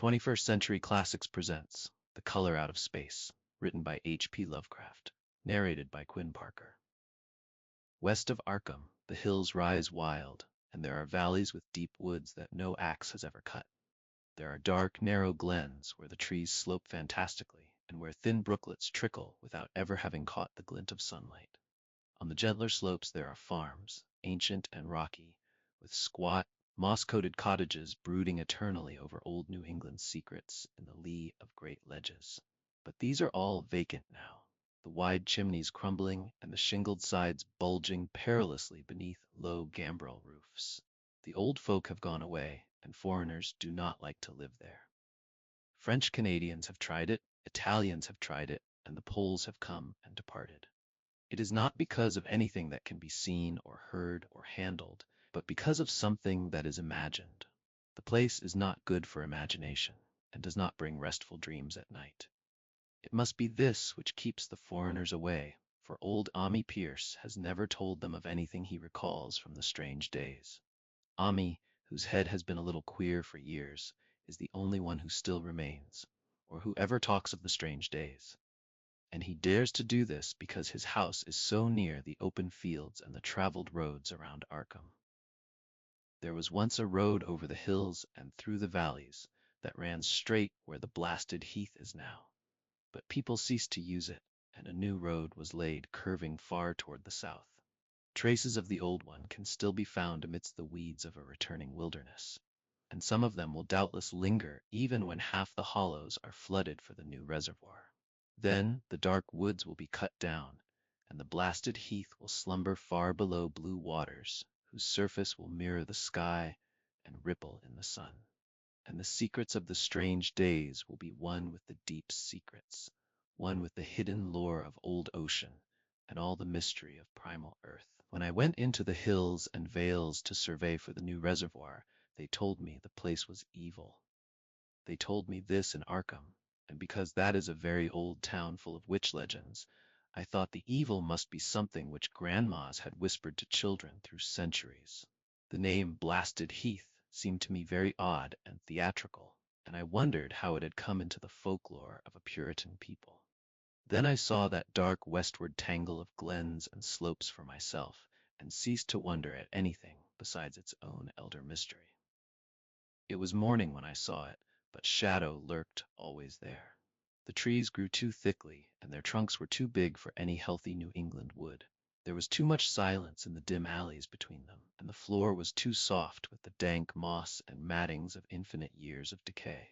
21st Century Classics presents The Color Out of Space, written by H.P. Lovecraft, narrated by Quinn Parker. West of Arkham, the hills rise wild, and there are valleys with deep woods that no axe has ever cut. There are dark, narrow glens where the trees slope fantastically and where thin brooklets trickle without ever having caught the glint of sunlight. On the gentler slopes there are farms, ancient and rocky, with squat, moss-coated cottages brooding eternally over old New England's secrets in the lee of great ledges. But these are all vacant now, the wide chimneys crumbling and the shingled sides bulging perilously beneath low gambrel roofs. The old folk have gone away, and foreigners do not like to live there. French Canadians have tried it, Italians have tried it, and the Poles have come and departed. It is not because of anything that can be seen or heard or handled, but because of something that is imagined. The place is not good for imagination, and does not bring restful dreams at night. It must be this which keeps the foreigners away, for old Ami Pierce has never told them of anything he recalls from the strange days. Ami, whose head has been a little queer for years, is the only one who still remains, or who ever talks of the strange days. And he dares to do this because his house is so near the open fields and the traveled roads around Arkham. There was once a road over the hills and through the valleys that ran straight where the blasted heath is now. But people ceased to use it, and a new road was laid curving far toward the south. Traces of the old one can still be found amidst the weeds of a returning wilderness, and some of them will doubtless linger even when half the hollows are flooded for the new reservoir. Then the dark woods will be cut down, and the blasted heath will slumber far below blue waters, whose surface will mirror the sky and ripple in the sun. And the secrets of the strange days will be one with the deep secrets, one with the hidden lore of old ocean and all the mystery of primal earth. When I went into the hills and vales to survey for the new reservoir, they told me the place was evil. They told me this in Arkham, and because that is a very old town full of witch legends, I thought the evil must be something which grandmas had whispered to children through centuries. The name Blasted Heath seemed to me very odd and theatrical, and I wondered how it had come into the folklore of a Puritan people. Then I saw that dark westward tangle of glens and slopes for myself, and ceased to wonder at anything besides its own elder mystery. It was morning when I saw it, but shadow lurked always there. The trees grew too thickly, and their trunks were too big for any healthy New England wood. There was too much silence in the dim alleys between them, and the floor was too soft with the dank moss and mattings of infinite years of decay.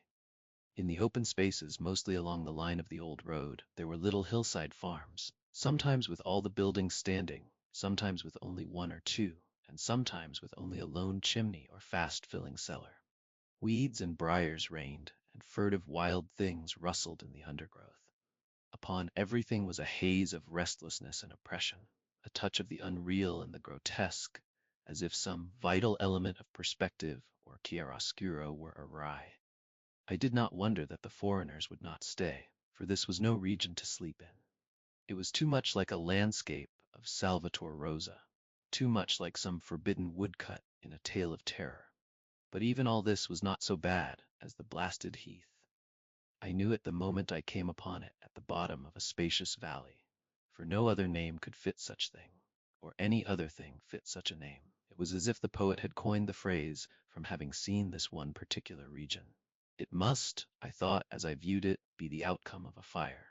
In the open spaces, mostly along the line of the old road, there were little hillside farms, sometimes with all the buildings standing, sometimes with only one or two, and sometimes with only a lone chimney or fast-filling cellar. Weeds and briars reigned, and furtive wild things rustled in the undergrowth. Upon everything was a haze of restlessness and oppression, a touch of the unreal and the grotesque, as if some vital element of perspective or chiaroscuro were awry. I did not wonder that the foreigners would not stay, for this was no region to sleep in. It was too much like a landscape of Salvator Rosa, too much like some forbidden woodcut in a tale of terror. But even all this was not so bad as the blasted heath. I knew it the moment I came upon it at the bottom of a spacious valley, for no other name could fit such thing, or any other thing fit such a name. It was as if the poet had coined the phrase from having seen this one particular region. It must, I thought as I viewed it, be the outcome of a fire.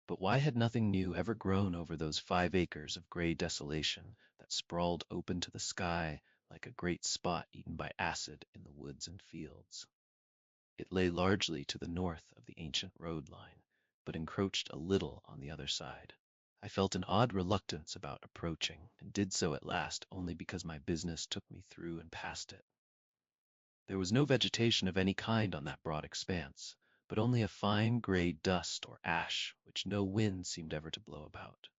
But why had nothing new ever grown over those 5 acres of gray desolation that sprawled open to the sky like a great spot eaten by acid in the woods and fields? It lay largely to the north of the ancient road line, but encroached a little on the other side. I felt an odd reluctance about approaching, and did so at last only because my business took me through and past it. There was no vegetation of any kind on that broad expanse, but only a fine gray dust or ash which no wind seemed ever to blow about.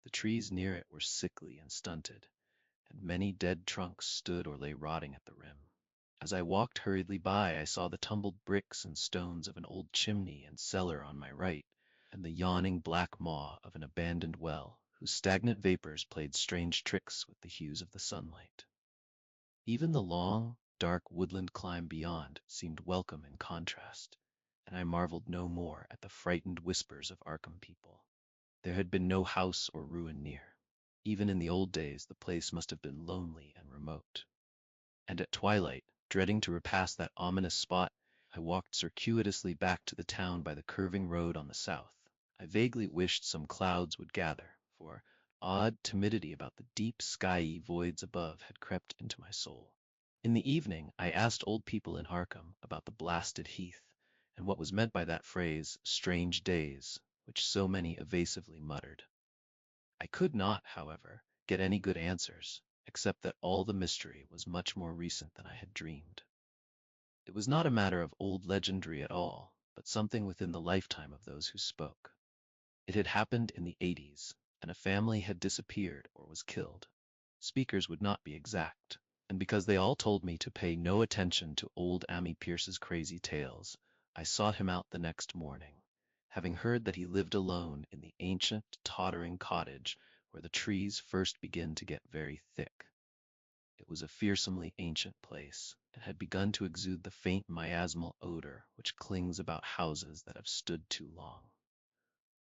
The trees near it were sickly and stunted, and many dead trunks stood or lay rotting at the rim. As I walked hurriedly by, I saw the tumbled bricks and stones of an old chimney and cellar on my right, and the yawning black maw of an abandoned well, whose stagnant vapors played strange tricks with the hues of the sunlight. Even the long, dark woodland climb beyond seemed welcome in contrast, and I marveled no more at the frightened whispers of Arkham people. There had been no house or ruin near. Even in the old days, the place must have been lonely and remote. And at twilight, dreading to repass that ominous spot, I walked circuitously back to the town by the curving road on the south. I vaguely wished some clouds would gather, for odd timidity about the deep skyey voids above had crept into my soul. In the evening, I asked old people in Arkham about the blasted heath, and what was meant by that phrase, strange days, which so many evasively muttered. I could not, however, get any good answers, except that all the mystery was much more recent than I had dreamed. It was not a matter of old legendary at all, but something within the lifetime of those who spoke. It had happened in the 80s, and a family had disappeared or was killed. Speakers would not be exact, and because they all told me to pay no attention to old Ammi Pierce's crazy tales, I sought him out the next morning, having heard that he lived alone in the ancient, tottering cottage where the trees first begin to get very thick. It was a fearsomely ancient place, and had begun to exude the faint miasmal odor which clings about houses that have stood too long.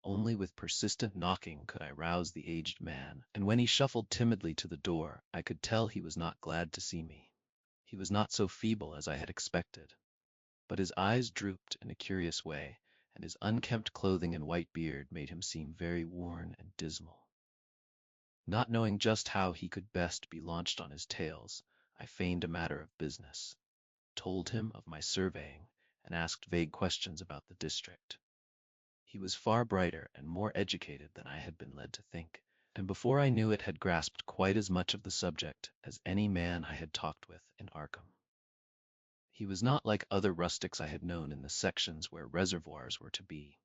Only with persistent knocking could I rouse the aged man, and when he shuffled timidly to the door, I could tell he was not glad to see me. He was not so feeble as I had expected, but his eyes drooped in a curious way, and his unkempt clothing and white beard made him seem very worn and dismal. Not knowing just how he could best be launched on his tales, I feigned a matter of business, told him of my surveying, and asked vague questions about the district. He was far brighter and more educated than I had been led to think, and before I knew it had grasped quite as much of the subject as any man I had talked with in Arkham. He was not like other rustics I had known in the sections where reservoirs were to be.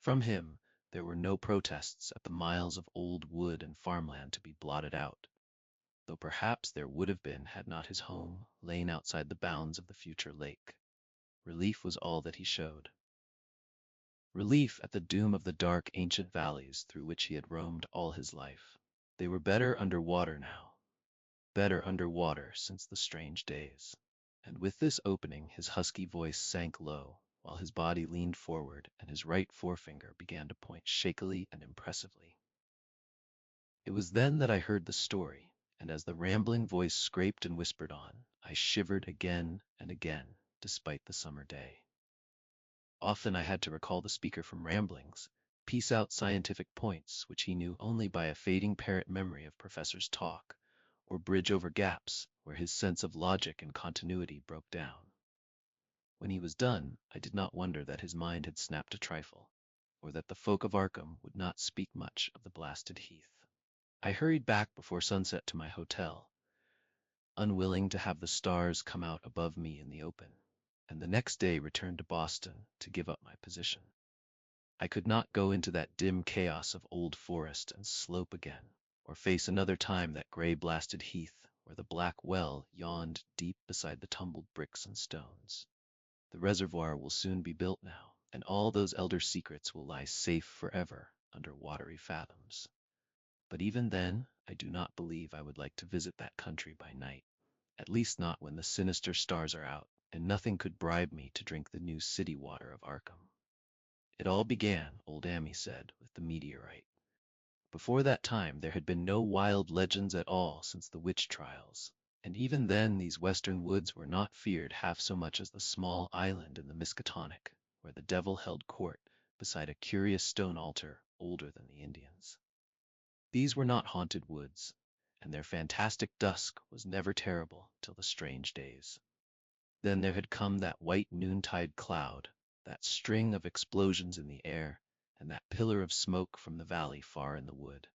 From him, there were no protests at the miles of old wood and farmland to be blotted out, though perhaps there would have been had not his home lain outside the bounds of the future lake. Relief was all that he showed. Relief at the doom of the dark ancient valleys through which he had roamed all his life. They were better under water now, better under water since the strange days. And with this opening his husky voice sank low, while his body leaned forward and his right forefinger began to point shakily and impressively. It was then that I heard the story, and as the rambling voice scraped and whispered on, I shivered again and again, despite the summer day. Often I had to recall the speaker from ramblings, piece out scientific points which he knew only by a fading parrot memory of professors' talk, or bridge over gaps where his sense of logic and continuity broke down. When he was done, I did not wonder that his mind had snapped a trifle, or that the folk of Arkham would not speak much of the blasted heath. I hurried back before sunset to my hotel, unwilling to have the stars come out above me in the open, and the next day returned to Boston to give up my position. I could not go into that dim chaos of old forest and slope again, or face another time that gray blasted heath where the black well yawned deep beside the tumbled bricks and stones. The reservoir will soon be built now, and all those elder secrets will lie safe forever under watery fathoms. But even then, I do not believe I would like to visit that country by night, at least not when the sinister stars are out, and nothing could bribe me to drink the new city water of Arkham. It all began, old Ammi said, with the meteorite. Before that time there had been no wild legends at all since the witch trials, and even then these western woods were not feared half so much as the small island in the Miskatonic, where the devil held court beside a curious stone altar older than the Indians. These were not haunted woods, and their fantastic dusk was never terrible till the strange days. Then there had come that white noontide cloud, that string of explosions in the air, and that pillar of smoke from the valley far in the wood.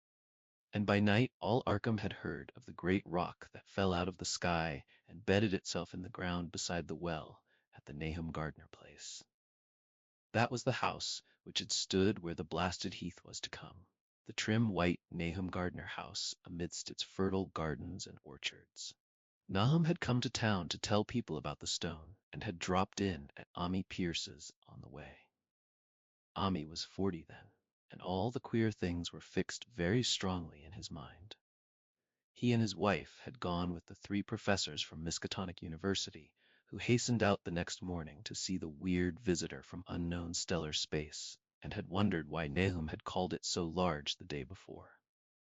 And by night all Arkham had heard of the great rock that fell out of the sky and bedded itself in the ground beside the well at the Nahum Gardner place. That was the house which had stood where the blasted heath was to come, the trim white Nahum Gardner house amidst its fertile gardens and orchards. Nahum had come to town to tell people about the stone, and had dropped in at Ammi Pierce's on the way. Ammi was 40 then, and all the queer things were fixed very strongly in his mind. He and his wife had gone with the three professors from Miskatonic University, who hastened out the next morning to see the weird visitor from unknown stellar space, and had wondered why Nahum had called it so large the day before.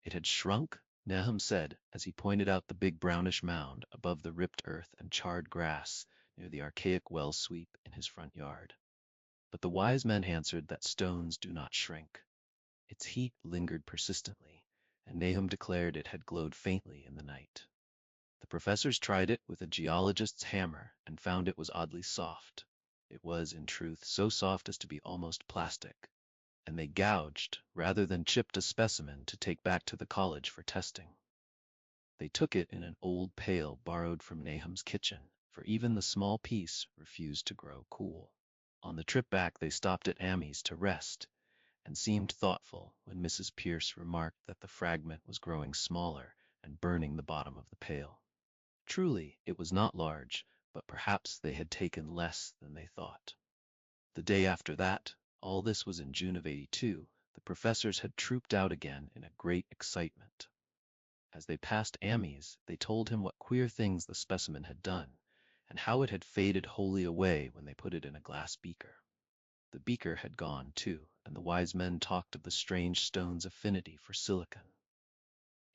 It had shrunk, Nahum said, as he pointed out the big brownish mound above the ripped earth and charred grass near the archaic well sweep in his front yard. But the wise men answered that stones do not shrink. Its heat lingered persistently, and Nahum declared it had glowed faintly in the night. The professors tried it with a geologist's hammer and found it was oddly soft. It was, in truth, so soft as to be almost plastic, and they gouged rather than chipped a specimen to take back to the college for testing. They took it in an old pail borrowed from Nahum's kitchen, for even the small piece refused to grow cool. On the trip back they stopped at Amy's to rest, and seemed thoughtful when Mrs. Pierce remarked that the fragment was growing smaller and burning the bottom of the pail. Truly, it was not large, but perhaps they had taken less than they thought. The day after that, all this was in June of '82, the professors had trooped out again in a great excitement. As they passed Amy's, they told him what queer things the specimen had done, and how it had faded wholly away when they put it in a glass beaker. The beaker had gone, too, and the wise men talked of the strange stone's affinity for silicon.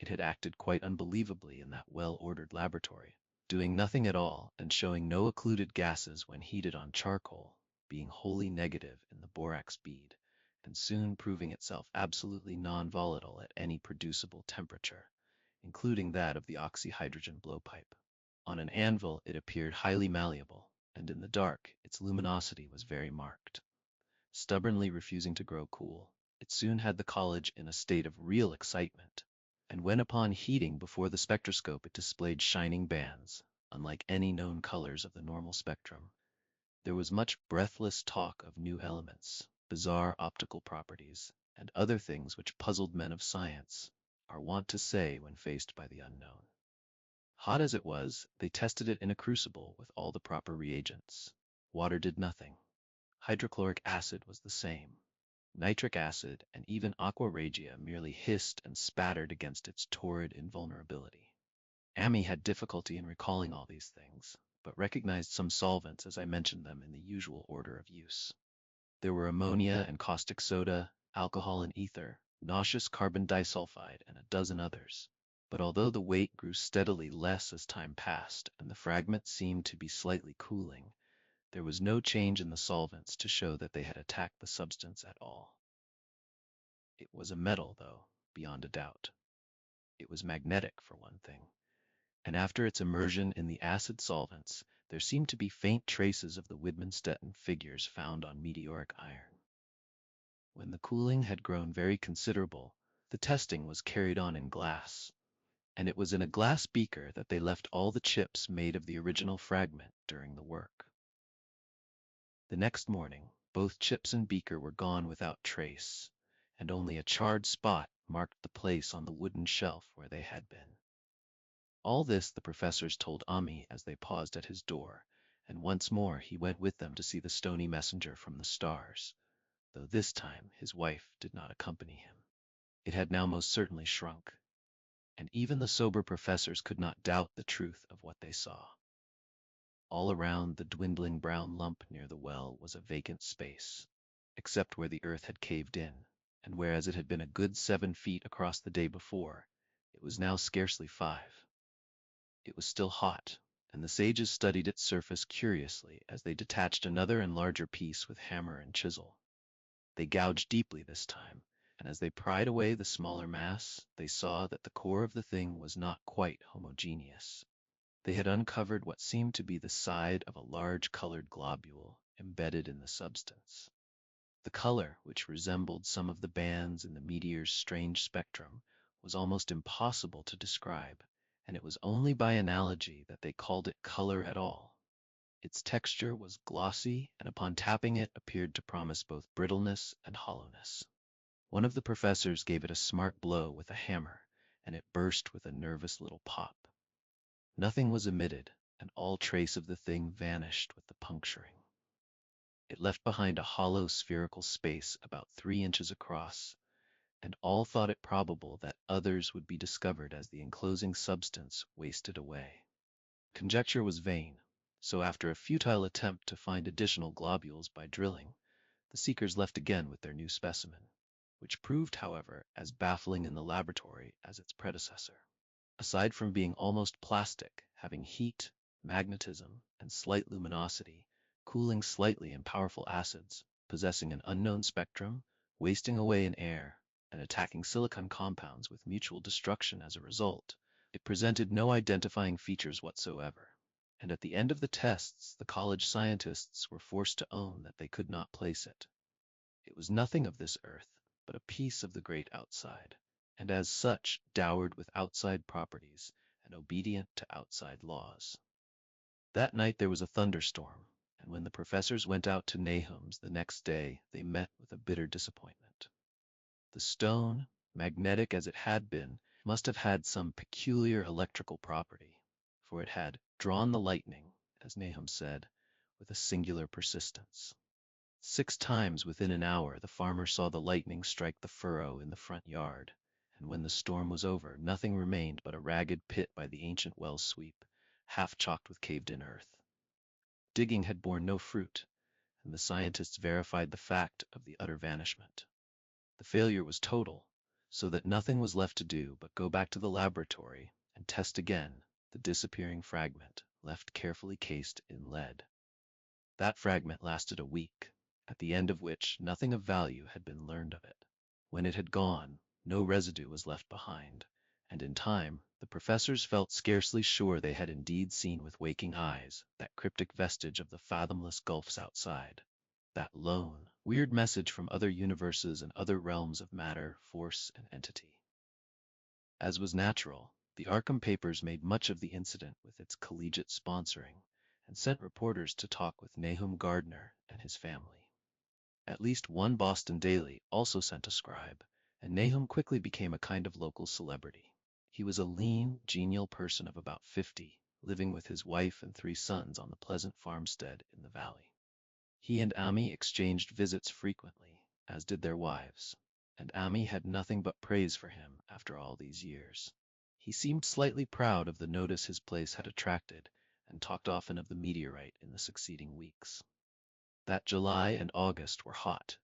It had acted quite unbelievably in that well-ordered laboratory, doing nothing at all and showing no occluded gases when heated on charcoal, being wholly negative in the borax bead, and soon proving itself absolutely non-volatile at any producible temperature, including that of the oxyhydrogen blowpipe. On an anvil it appeared highly malleable, and in the dark its luminosity was very marked. Stubbornly refusing to grow cool, it soon had the college in a state of real excitement, and when upon heating before the spectroscope it displayed shining bands, unlike any known colors of the normal spectrum. There was much breathless talk of new elements, bizarre optical properties, and other things which puzzled men of science are wont to say when faced by the unknown. Hot as it was, they tested it in a crucible with all the proper reagents. Water did nothing. Hydrochloric acid was the same. Nitric acid and even aqua regia merely hissed and spattered against its torrid invulnerability. Amy had difficulty in recalling all these things, but recognized some solvents as I mentioned them in the usual order of use. There were ammonia and caustic soda, alcohol and ether, nauseous carbon disulfide, and a dozen others. But although the weight grew steadily less as time passed and the fragment seemed to be slightly cooling, there was no change in the solvents to show that they had attacked the substance at all. It was a metal, though, beyond a doubt. It was magnetic, for one thing, and after its immersion in the acid solvents, there seemed to be faint traces of the Widmanstätten figures found on meteoric iron. When the cooling had grown very considerable, the testing was carried on in glass, and it was in a glass beaker that they left all the chips made of the original fragment during the work. The next morning, both chips and beaker were gone without trace, and only a charred spot marked the place on the wooden shelf where they had been. All this the professors told Ami as they paused at his door, and once more he went with them to see the stony messenger from the stars, though this time his wife did not accompany him. It had now most certainly shrunk, and even the sober professors could not doubt the truth of what they saw. All around the dwindling brown lump near the well was a vacant space, except where the earth had caved in, and whereas it had been a good 7 feet across the day before, it was now scarcely 5. It was still hot, and the sages studied its surface curiously as they detached another and larger piece with hammer and chisel. They gouged deeply this time, and as they pried away the smaller mass, they saw that the core of the thing was not quite homogeneous. They had uncovered what seemed to be the side of a large colored globule embedded in the substance. The color, which resembled some of the bands in the meteor's strange spectrum, was almost impossible to describe, and it was only by analogy that they called it color at all. Its texture was glossy, and upon tapping it appeared to promise both brittleness and hollowness. One of the professors gave it a smart blow with a hammer, and it burst with a nervous little pop. Nothing was emitted, and all trace of the thing vanished with the puncturing. It left behind a hollow spherical space about 3 inches across, and all thought it probable that others would be discovered as the enclosing substance wasted away. Conjecture was vain, so after a futile attempt to find additional globules by drilling, the seekers left again with their new specimen, which proved, however, as baffling in the laboratory as its predecessor. Aside from being almost plastic, having heat, magnetism, and slight luminosity, cooling slightly in powerful acids, possessing an unknown spectrum, wasting away in air, and attacking silicon compounds with mutual destruction as a result, it presented no identifying features whatsoever. And at the end of the tests, the college scientists were forced to own that they could not place it. It was nothing of this earth, but a piece of the great outside, and as such dowered with outside properties and obedient to outside laws. That night there was a thunderstorm, and when the professors went out to Nahum's the next day, they met with a bitter disappointment. The stone, magnetic as it had been, must have had some peculiar electrical property, for it had drawn the lightning, as Nahum said, with a singular persistence. 6 times within an hour the farmer saw the lightning strike the furrow in the front yard, and when the storm was over, nothing remained but a ragged pit by the ancient well sweep, half chocked with caved-in earth. Digging had borne no fruit, and the scientists verified the fact of the utter vanishment. The failure was total, so that nothing was left to do but go back to the laboratory and test again the disappearing fragment left carefully cased in lead. That fragment lasted a week, at the end of which nothing of value had been learned of it. When it had gone, no residue was left behind, and in time the professors felt scarcely sure they had indeed seen with waking eyes that cryptic vestige of the fathomless gulfs outside, that lone, weird message from other universes and other realms of matter, force, and entity. As was natural, the Arkham papers made much of the incident with its collegiate sponsoring, and sent reporters to talk with Nahum Gardner and his family. At least one Boston daily also sent a scribe, and Nahum quickly became a kind of local celebrity. He was a lean, genial person of about 50, living with his wife and 3 sons on the pleasant farmstead in the valley. He and Ami exchanged visits frequently, as did their wives, and Ami had nothing but praise for him after all these years. He seemed slightly proud of the notice his place had attracted, and talked often of the meteorite in the succeeding weeks. That July and August were hot,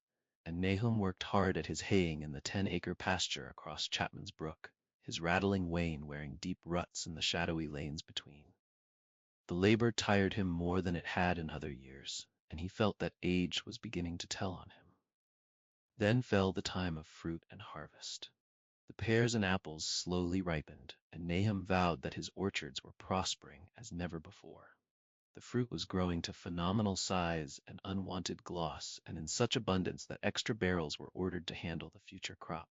and Nahum worked hard at his haying in the 10-acre pasture across Chapman's Brook, his rattling wain wearing deep ruts in the shadowy lanes between. The labor tired him more than it had in other years, and he felt that age was beginning to tell on him. Then fell the time of fruit and harvest. The pears and apples slowly ripened, and Nahum vowed that his orchards were prospering as never before. The fruit was growing to phenomenal size and unwanted gloss, and in such abundance that extra barrels were ordered to handle the future crop.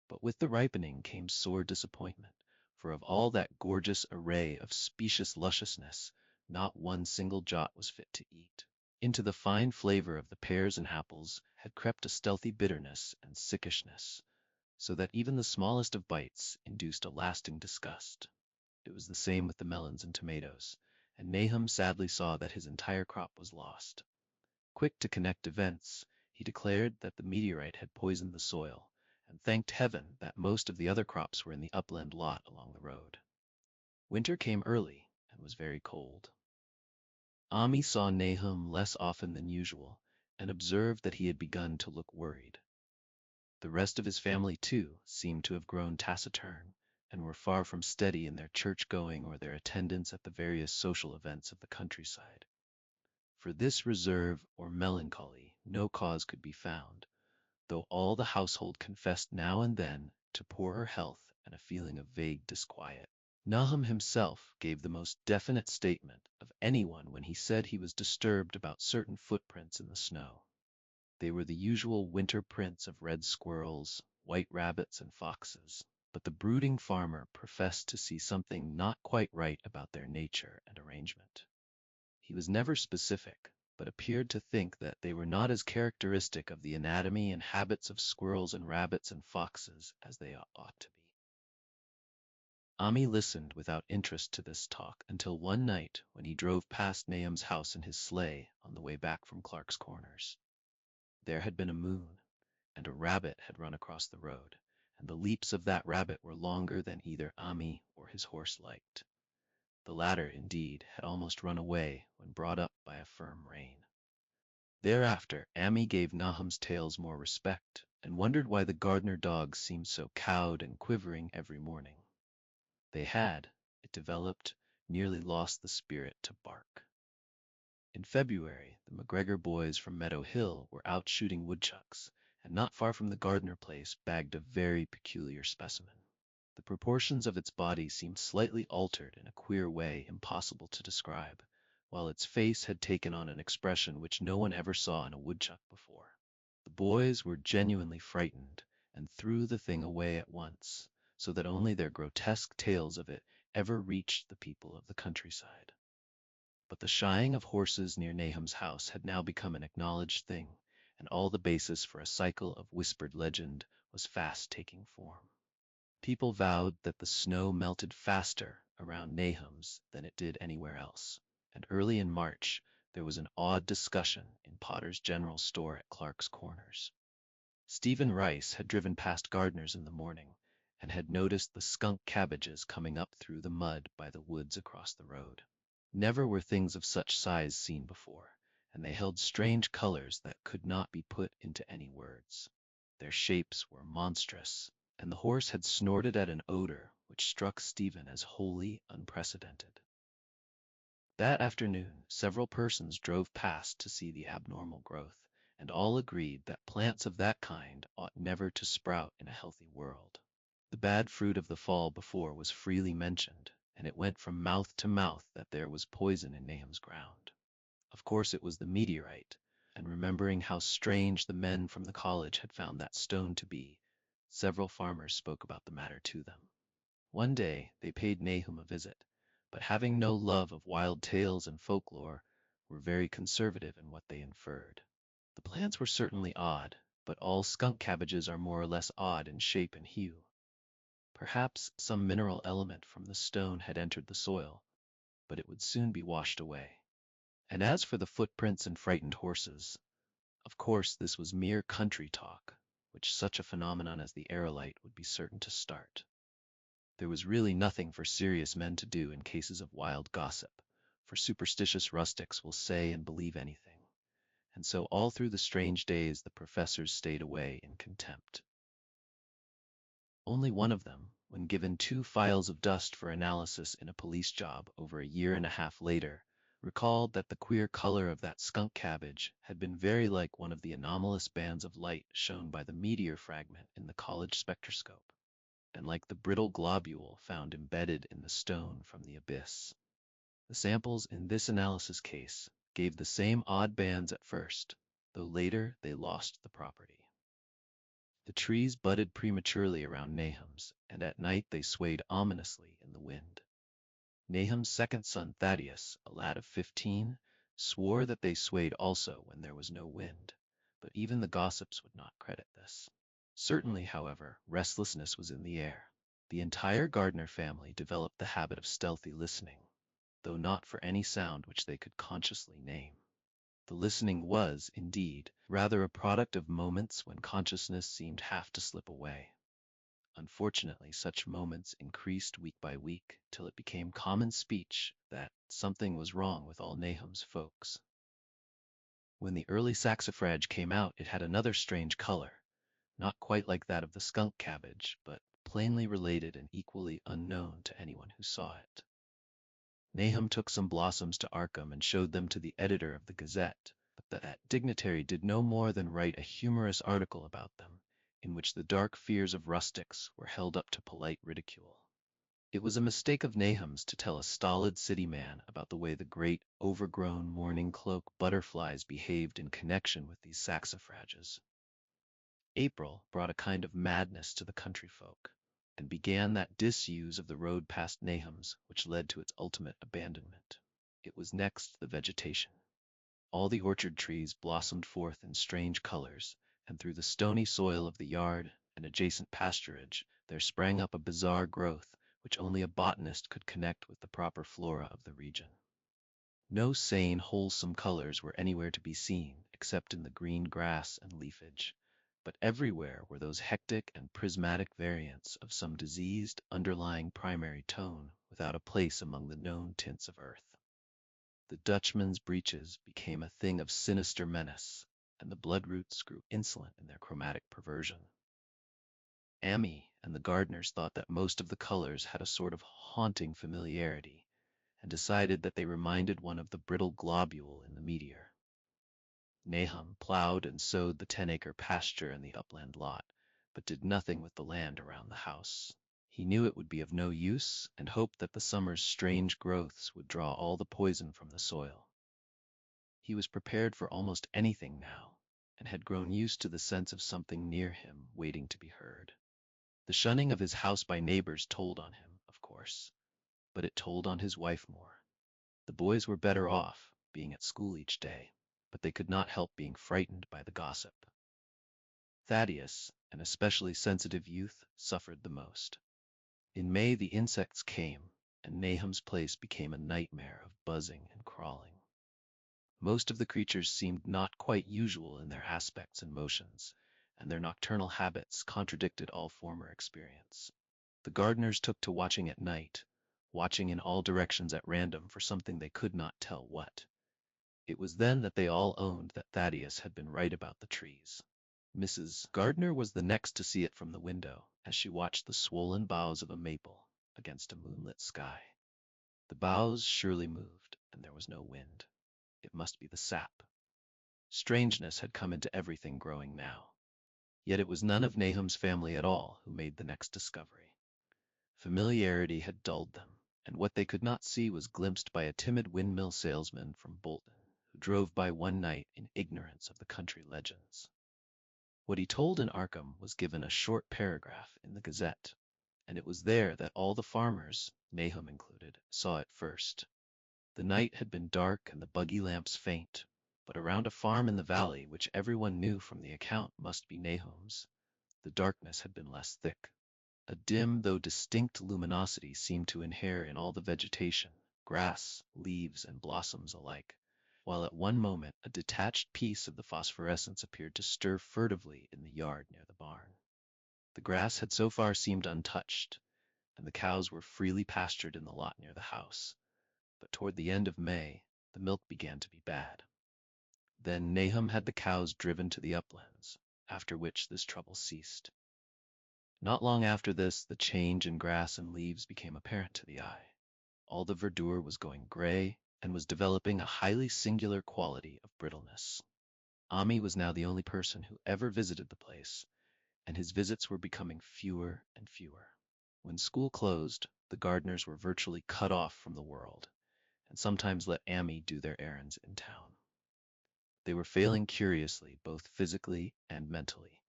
But with the ripening came sore disappointment, for of all that gorgeous array of specious lusciousness, not one single jot was fit to eat. Into the fine flavor of the pears and apples had crept a stealthy bitterness and sickishness, so that even the smallest of bites induced a lasting disgust. It was the same with the melons and tomatoes, and Nahum sadly saw that his entire crop was lost. Quick to connect events, he declared that the meteorite had poisoned the soil, and thanked heaven that most of the other crops were in the upland lot along the road. Winter came early and was very cold. Ami saw Nahum less often than usual, and observed that he had begun to look worried. The rest of his family, too, seemed to have grown taciturn, and were far from steady in their church-going or their attendance at the various social events of the countryside. For this reserve or melancholy no cause could be found, though all the household confessed now and then to poorer health and a feeling of vague disquiet. Nahum himself gave the most definite statement of anyone when he said he was disturbed about certain footprints in the snow. They were the usual winter prints of red squirrels, white rabbits, and foxes, but the brooding farmer professed to see something not quite right about their nature and arrangement. He was never specific, but appeared to think that they were not as characteristic of the anatomy and habits of squirrels and rabbits and foxes as they ought to be. Ami listened without interest to this talk until one night when he drove past Nahum's house in his sleigh on the way back from Clark's Corners. There had been a moon, and a rabbit had run across the road, and the leaps of that rabbit were longer than either Ami or his horse liked. The latter, indeed, had almost run away when brought up by a firm rein. Thereafter, Ami gave Nahum's tales more respect, and wondered why the Gardner dogs seemed so cowed and quivering every morning. They had, it developed, nearly lost the spirit to bark. In February, the McGregor boys from Meadow Hill were out shooting woodchucks, and not far from the Gardner place bagged a very peculiar specimen. The proportions of its body seemed slightly altered in a queer way impossible to describe, while its face had taken on an expression which no one ever saw in a woodchuck before. The boys were genuinely frightened, and threw the thing away at once, so that only their grotesque tales of it ever reached the people of the countryside. But the shying of horses near Nahum's house had now become an acknowledged thing, and all the basis for a cycle of whispered legend was fast taking form. People vowed that the snow melted faster around Nahum's than it did anywhere else, and early in March there was an odd discussion in Potter's General Store at Clark's Corners. Stephen Rice had driven past Gardner's in the morning, and had noticed the skunk cabbages coming up through the mud by the woods across the road. Never were things of such size seen before, and they held strange colors that could not be put into any words. Their shapes were monstrous, and the horse had snorted at an odor which struck Stephen as wholly unprecedented. That afternoon, several persons drove past to see the abnormal growth, and all agreed that plants of that kind ought never to sprout in a healthy world. The bad fruit of the fall before was freely mentioned, and it went from mouth to mouth that there was poison in Nahum's ground. Of course it was the meteorite, and remembering how strange the men from the college had found that stone to be, several farmers spoke about the matter to them. One day they paid Nahum a visit, but having no love of wild tales and folklore, were very conservative in what they inferred. The plants were certainly odd, but all skunk cabbages are more or less odd in shape and hue. Perhaps some mineral element from the stone had entered the soil, but it would soon be washed away. And as for the footprints and frightened horses, of course this was mere country talk, which such a phenomenon as the aerolite would be certain to start. There was really nothing for serious men to do in cases of wild gossip, for superstitious rustics will say and believe anything, and so all through the strange days the professors stayed away in contempt. Only one of them, when given 2 files of dust for analysis in a police job over a year and a half later, recalled that the queer color of that skunk cabbage had been very like one of the anomalous bands of light shown by the meteor fragment in the college spectroscope, and like the brittle globule found embedded in the stone from the abyss. The samples in this analysis case gave the same odd bands at first, though later they lost the property. The trees budded prematurely around Nahum's, and at night they swayed ominously in the wind. Nahum's second son Thaddeus, a lad of 15, swore that they swayed also when there was no wind, but even the gossips would not credit this. Certainly, however, restlessness was in the air. The entire Gardner family developed the habit of stealthy listening, though not for any sound which they could consciously name. The listening was, indeed, rather a product of moments when consciousness seemed half to slip away. Unfortunately, such moments increased week by week, till it became common speech that something was wrong with all Nahum's folks. When the early saxifrage came out, it had another strange color, not quite like that of the skunk cabbage, but plainly related and equally unknown to anyone who saw it. Nahum took some blossoms to Arkham and showed them to the editor of the Gazette, but that dignitary did no more than write a humorous article about them, in which the dark fears of rustics were held up to polite ridicule. It was a mistake of Nahum's to tell a stolid city man about the way the great, overgrown morning cloak butterflies behaved in connection with these saxifrages. April brought a kind of madness to the country folk, and began that disuse of the road past Nahum's which led to its ultimate abandonment. It was next the vegetation. All the orchard trees blossomed forth in strange colors, and through the stony soil of the yard and adjacent pasturage there sprang up a bizarre growth which only a botanist could connect with the proper flora of the region. No sane, wholesome colors were anywhere to be seen except in the green grass and leafage, but everywhere were those hectic and prismatic variants of some diseased underlying primary tone without a place among the known tints of earth. The Dutchman's breeches became a thing of sinister menace, and the bloodroots grew insolent in their chromatic perversion. Amy and the Gardners thought that most of the colors had a sort of haunting familiarity, and decided that they reminded one of the brittle globule in the meteor. Nahum plowed and sowed the 10-acre pasture in the upland lot, but did nothing with the land around the house. He knew it would be of no use, and hoped that the summer's strange growths would draw all the poison from the soil. He was prepared for almost anything now, and had grown used to the sense of something near him waiting to be heard. The shunning of his house by neighbors told on him, of course, but it told on his wife more. The boys were better off, being at school each day, but they could not help being frightened by the gossip. Thaddeus, an especially sensitive youth, suffered the most. In May the insects came, and Nahum's place became a nightmare of buzzing and crawling. Most of the creatures seemed not quite usual in their aspects and motions, and their nocturnal habits contradicted all former experience. The Gardners took to watching at night, watching in all directions at random for something they could not tell what. It was then that they all owned that Thaddeus had been right about the trees. Mrs. Gardner was the next to see it from the window, as she watched the swollen boughs of a maple against a moonlit sky. The boughs surely moved, and there was no wind. It must be the sap. Strangeness had come into everything growing now. Yet it was none of Nahum's family at all who made the next discovery. Familiarity had dulled them, and what they could not see was glimpsed by a timid windmill salesman from Bolton, who drove by one night in ignorance of the country legends. What he told in Arkham was given a short paragraph in the Gazette, and it was there that all the farmers, Nahum included, saw it first. The night had been dark and the buggy lamps faint, but around a farm in the valley, which everyone knew from the account must be Nahum's, the darkness had been less thick. A dim though distinct luminosity seemed to inhere in all the vegetation, grass, leaves, and blossoms alike, while at one moment a detached piece of the phosphorescence appeared to stir furtively in the yard near the barn. The grass had so far seemed untouched, and the cows were freely pastured in the lot near the house, but toward the end of May, the milk began to be bad. Then Nahum had the cows driven to the uplands, after which this trouble ceased. Not long after this, the change in grass and leaves became apparent to the eye. All the verdure was going gray and was developing a highly singular quality of brittleness. Ami was now the only person who ever visited the place, and his visits were becoming fewer and fewer. When school closed, the Gardners were virtually cut off from the world, and sometimes let Ami do their errands in town. They were failing curiously, both physically and mentally,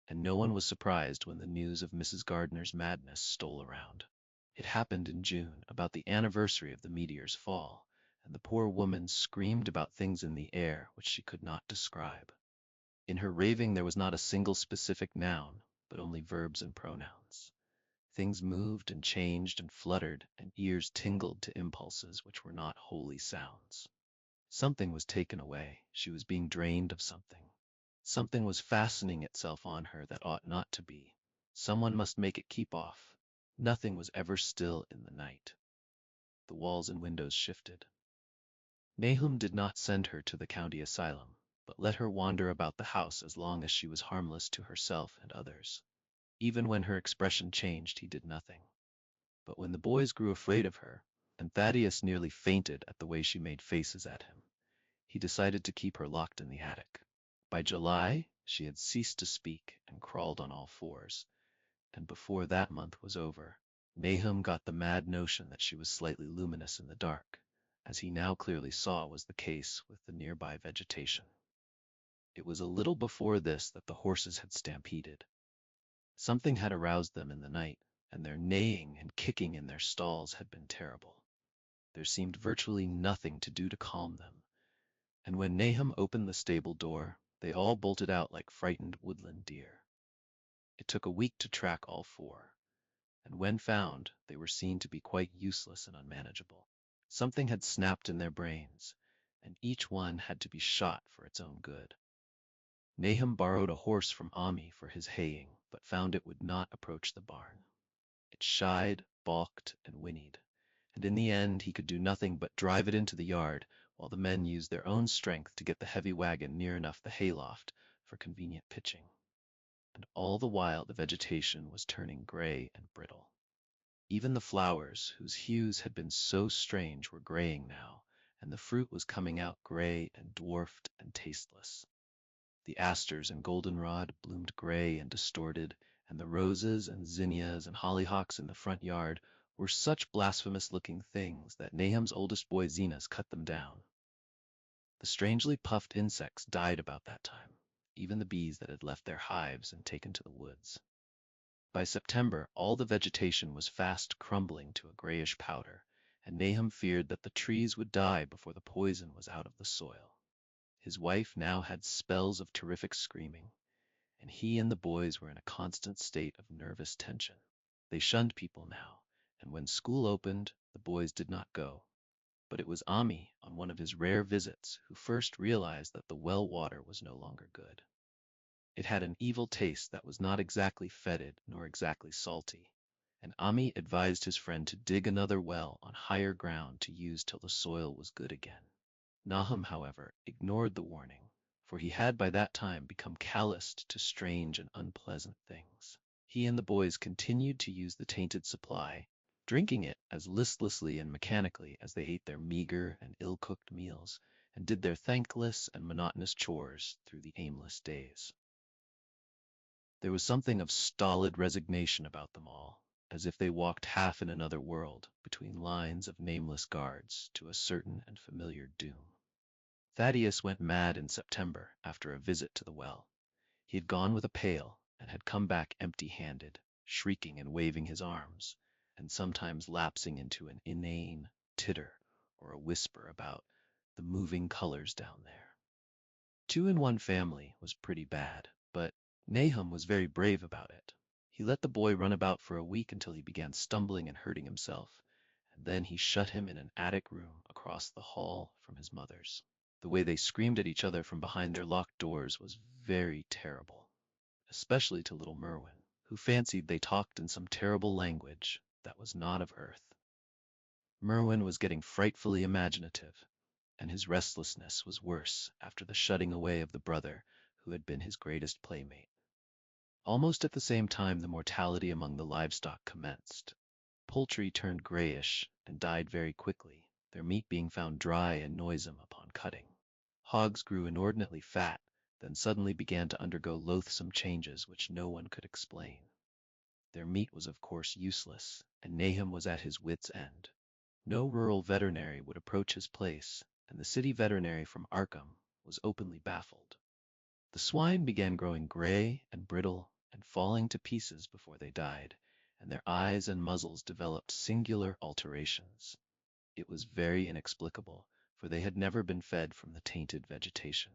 and no one was surprised when the news of Mrs. Gardner's madness stole around. It happened in June, about the anniversary of the meteor's fall, and the poor woman screamed about things in the air which she could not describe. In her raving there was not a single specific noun, but only verbs and pronouns. Things moved and changed and fluttered, and ears tingled to impulses which were not wholly sounds. Something was taken away. She was being drained of something. Something was fastening itself on her that ought not to be. Someone must make it keep off. Nothing was ever still in the night. The walls and windows shifted. Nahum did not send her to the county asylum, but let her wander about the house as long as she was harmless to herself and others. Even when her expression changed, he did nothing. But when the boys grew afraid of her, and Thaddeus nearly fainted at the way she made faces at him, he decided to keep her locked in the attic. By July, she had ceased to speak and crawled on all fours, and before that month was over, Nahum got the mad notion that she was slightly luminous in the dark, as he now clearly saw was the case with the nearby vegetation. It was a little before this that the horses had stampeded. Something had aroused them in the night, and their neighing and kicking in their stalls had been terrible. There seemed virtually nothing to do to calm them, and when Nahum opened the stable door, they all bolted out like frightened woodland deer. It took a week to track all four, and when found, they were seen to be quite useless and unmanageable. Something had snapped in their brains, and each one had to be shot for its own good. Nahum borrowed a horse from Ami for his haying, but found it would not approach the barn. It shied, balked, and whinnied, and in the end he could do nothing but drive it into the yard, while the men used their own strength to get the heavy wagon near enough the hayloft for convenient pitching. And all the while the vegetation was turning gray and brittle. Even the flowers, whose hues had been so strange, were graying now, and the fruit was coming out gray and dwarfed and tasteless. The asters and goldenrod bloomed gray and distorted, and the roses and zinnias and hollyhocks in the front yard were such blasphemous-looking things that Nahum's oldest boy Zenas cut them down. The strangely puffed insects died about that time, even the bees that had left their hives and taken to the woods. By September, all the vegetation was fast crumbling to a grayish powder, and Nahum feared that the trees would die before the poison was out of the soil. His wife now had spells of terrific screaming, and he and the boys were in a constant state of nervous tension. They shunned people now, and when school opened, the boys did not go. But it was Ami, on one of his rare visits, who first realized that the well water was no longer good. It had an evil taste that was not exactly fetid nor exactly salty, and Ami advised his friend to dig another well on higher ground to use till the soil was good again. Nahum, however, ignored the warning, for he had by that time become calloused to strange and unpleasant things. He and the boys continued to use the tainted supply, drinking it as listlessly and mechanically as they ate their meager and ill-cooked meals, and did their thankless and monotonous chores through the aimless days. There was something of stolid resignation about them all, as if they walked half in another world, between lines of nameless guards, to a certain and familiar doom. Thaddeus went mad in September after a visit to the well. He had gone with a pail, and had come back empty-handed, shrieking and waving his arms, and sometimes lapsing into an inane titter or a whisper about the moving colors down there. 2-in-1 family was pretty bad, but Nahum was very brave about it. He let the boy run about for a week until he began stumbling and hurting himself, and then he shut him in an attic room across the hall from his mother's. The way they screamed at each other from behind their locked doors was very terrible, especially to little Merwin, who fancied they talked in some terrible language that was not of earth. Merwin was getting frightfully imaginative, and his restlessness was worse after the shutting away of the brother who had been his greatest playmate. Almost at the same time the mortality among the livestock commenced. Poultry turned grayish and died very quickly, their meat being found dry and noisome upon cutting. Hogs grew inordinately fat, then suddenly began to undergo loathsome changes which no one could explain. Their meat was of course useless, and Nahum was at his wits' end. No rural veterinary would approach his place, and the city veterinary from Arkham was openly baffled. The swine began growing gray and brittle and falling to pieces before they died, and their eyes and muzzles developed singular alterations. It was very inexplicable, for they had never been fed from the tainted vegetation.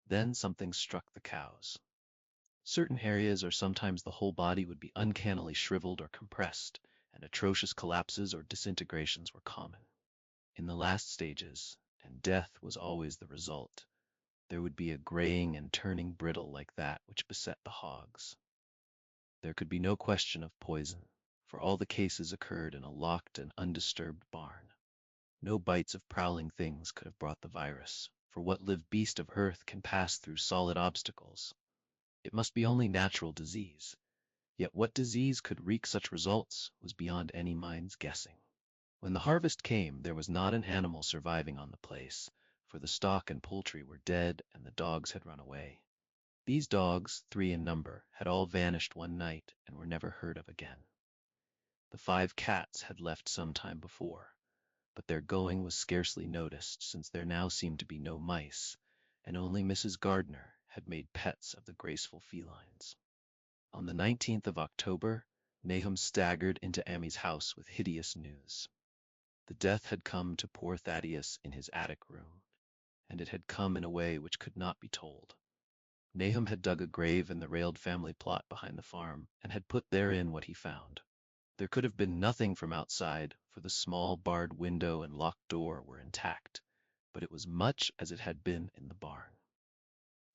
Then something struck the cows. Certain areas or sometimes the whole body would be uncannily shriveled or compressed, and atrocious collapses or disintegrations were common. In the last stages, and death was always the result, there would be a graying and turning brittle like that which beset the hogs. There could be no question of poison, for all the cases occurred in a locked and undisturbed barn. No bites of prowling things could have brought the virus, for what live beast of earth can pass through solid obstacles? It must be only natural disease. Yet what disease could wreak such results was beyond any mind's guessing. When the harvest came, there was not an animal surviving on the place, for the stock and poultry were dead and the dogs had run away. These dogs, 3 in number, had all vanished one night and were never heard of again. The 5 cats had left some time before, but their going was scarcely noticed, since there now seemed to be no mice, and only Mrs. Gardner had made pets of the graceful felines. On the 19th of October, Nahum staggered into Ami's house with hideous news. The death had come to poor Thaddeus in his attic room, and it had come in a way which could not be told. Nahum had dug a grave in the railed family plot behind the farm, and had put therein what he found. There could have been nothing from outside, for the small barred window and locked door were intact, but it was much as it had been in the barn.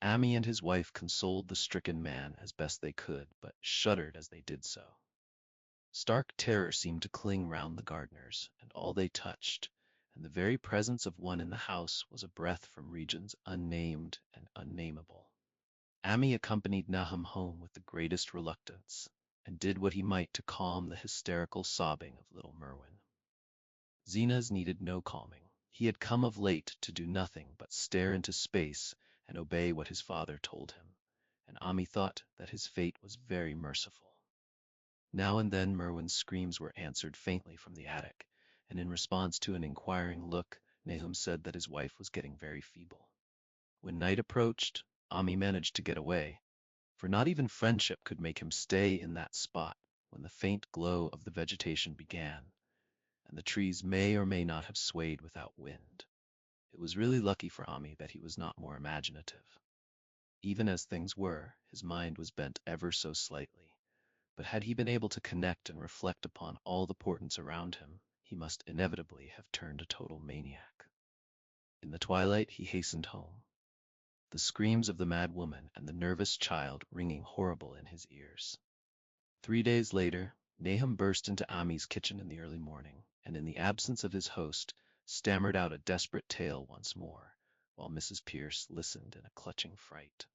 Ami and his wife consoled the stricken man as best they could, but shuddered as they did so. Stark terror seemed to cling round the Gardners and all they touched, and the very presence of one in the house was a breath from regions unnamed and unnameable. Ami accompanied Nahum home with the greatest reluctance, and did what he might to calm the hysterical sobbing of little Merwin. Zenas needed no calming. He had come of late to do nothing but stare into space and obey what his father told him, and Ami thought that his fate was very merciful. Now and then Merwin's screams were answered faintly from the attic, and in response to an inquiring look, Nahum said that his wife was getting very feeble. When night approached, Ami managed to get away, for not even friendship could make him stay in that spot when the faint glow of the vegetation began, and the trees may or may not have swayed without wind. It was really lucky for Ami that he was not more imaginative. Even as things were, his mind was bent ever so slightly. But had he been able to connect and reflect upon all the portents around him, he must inevitably have turned a total maniac. In the twilight he hastened home, the screams of the mad woman and the nervous child ringing horrible in his ears. 3 days later, Nahum burst into Ami's kitchen in the early morning, and in the absence of his host, stammered out a desperate tale once more, while Mrs. Pierce listened in a clutching fright.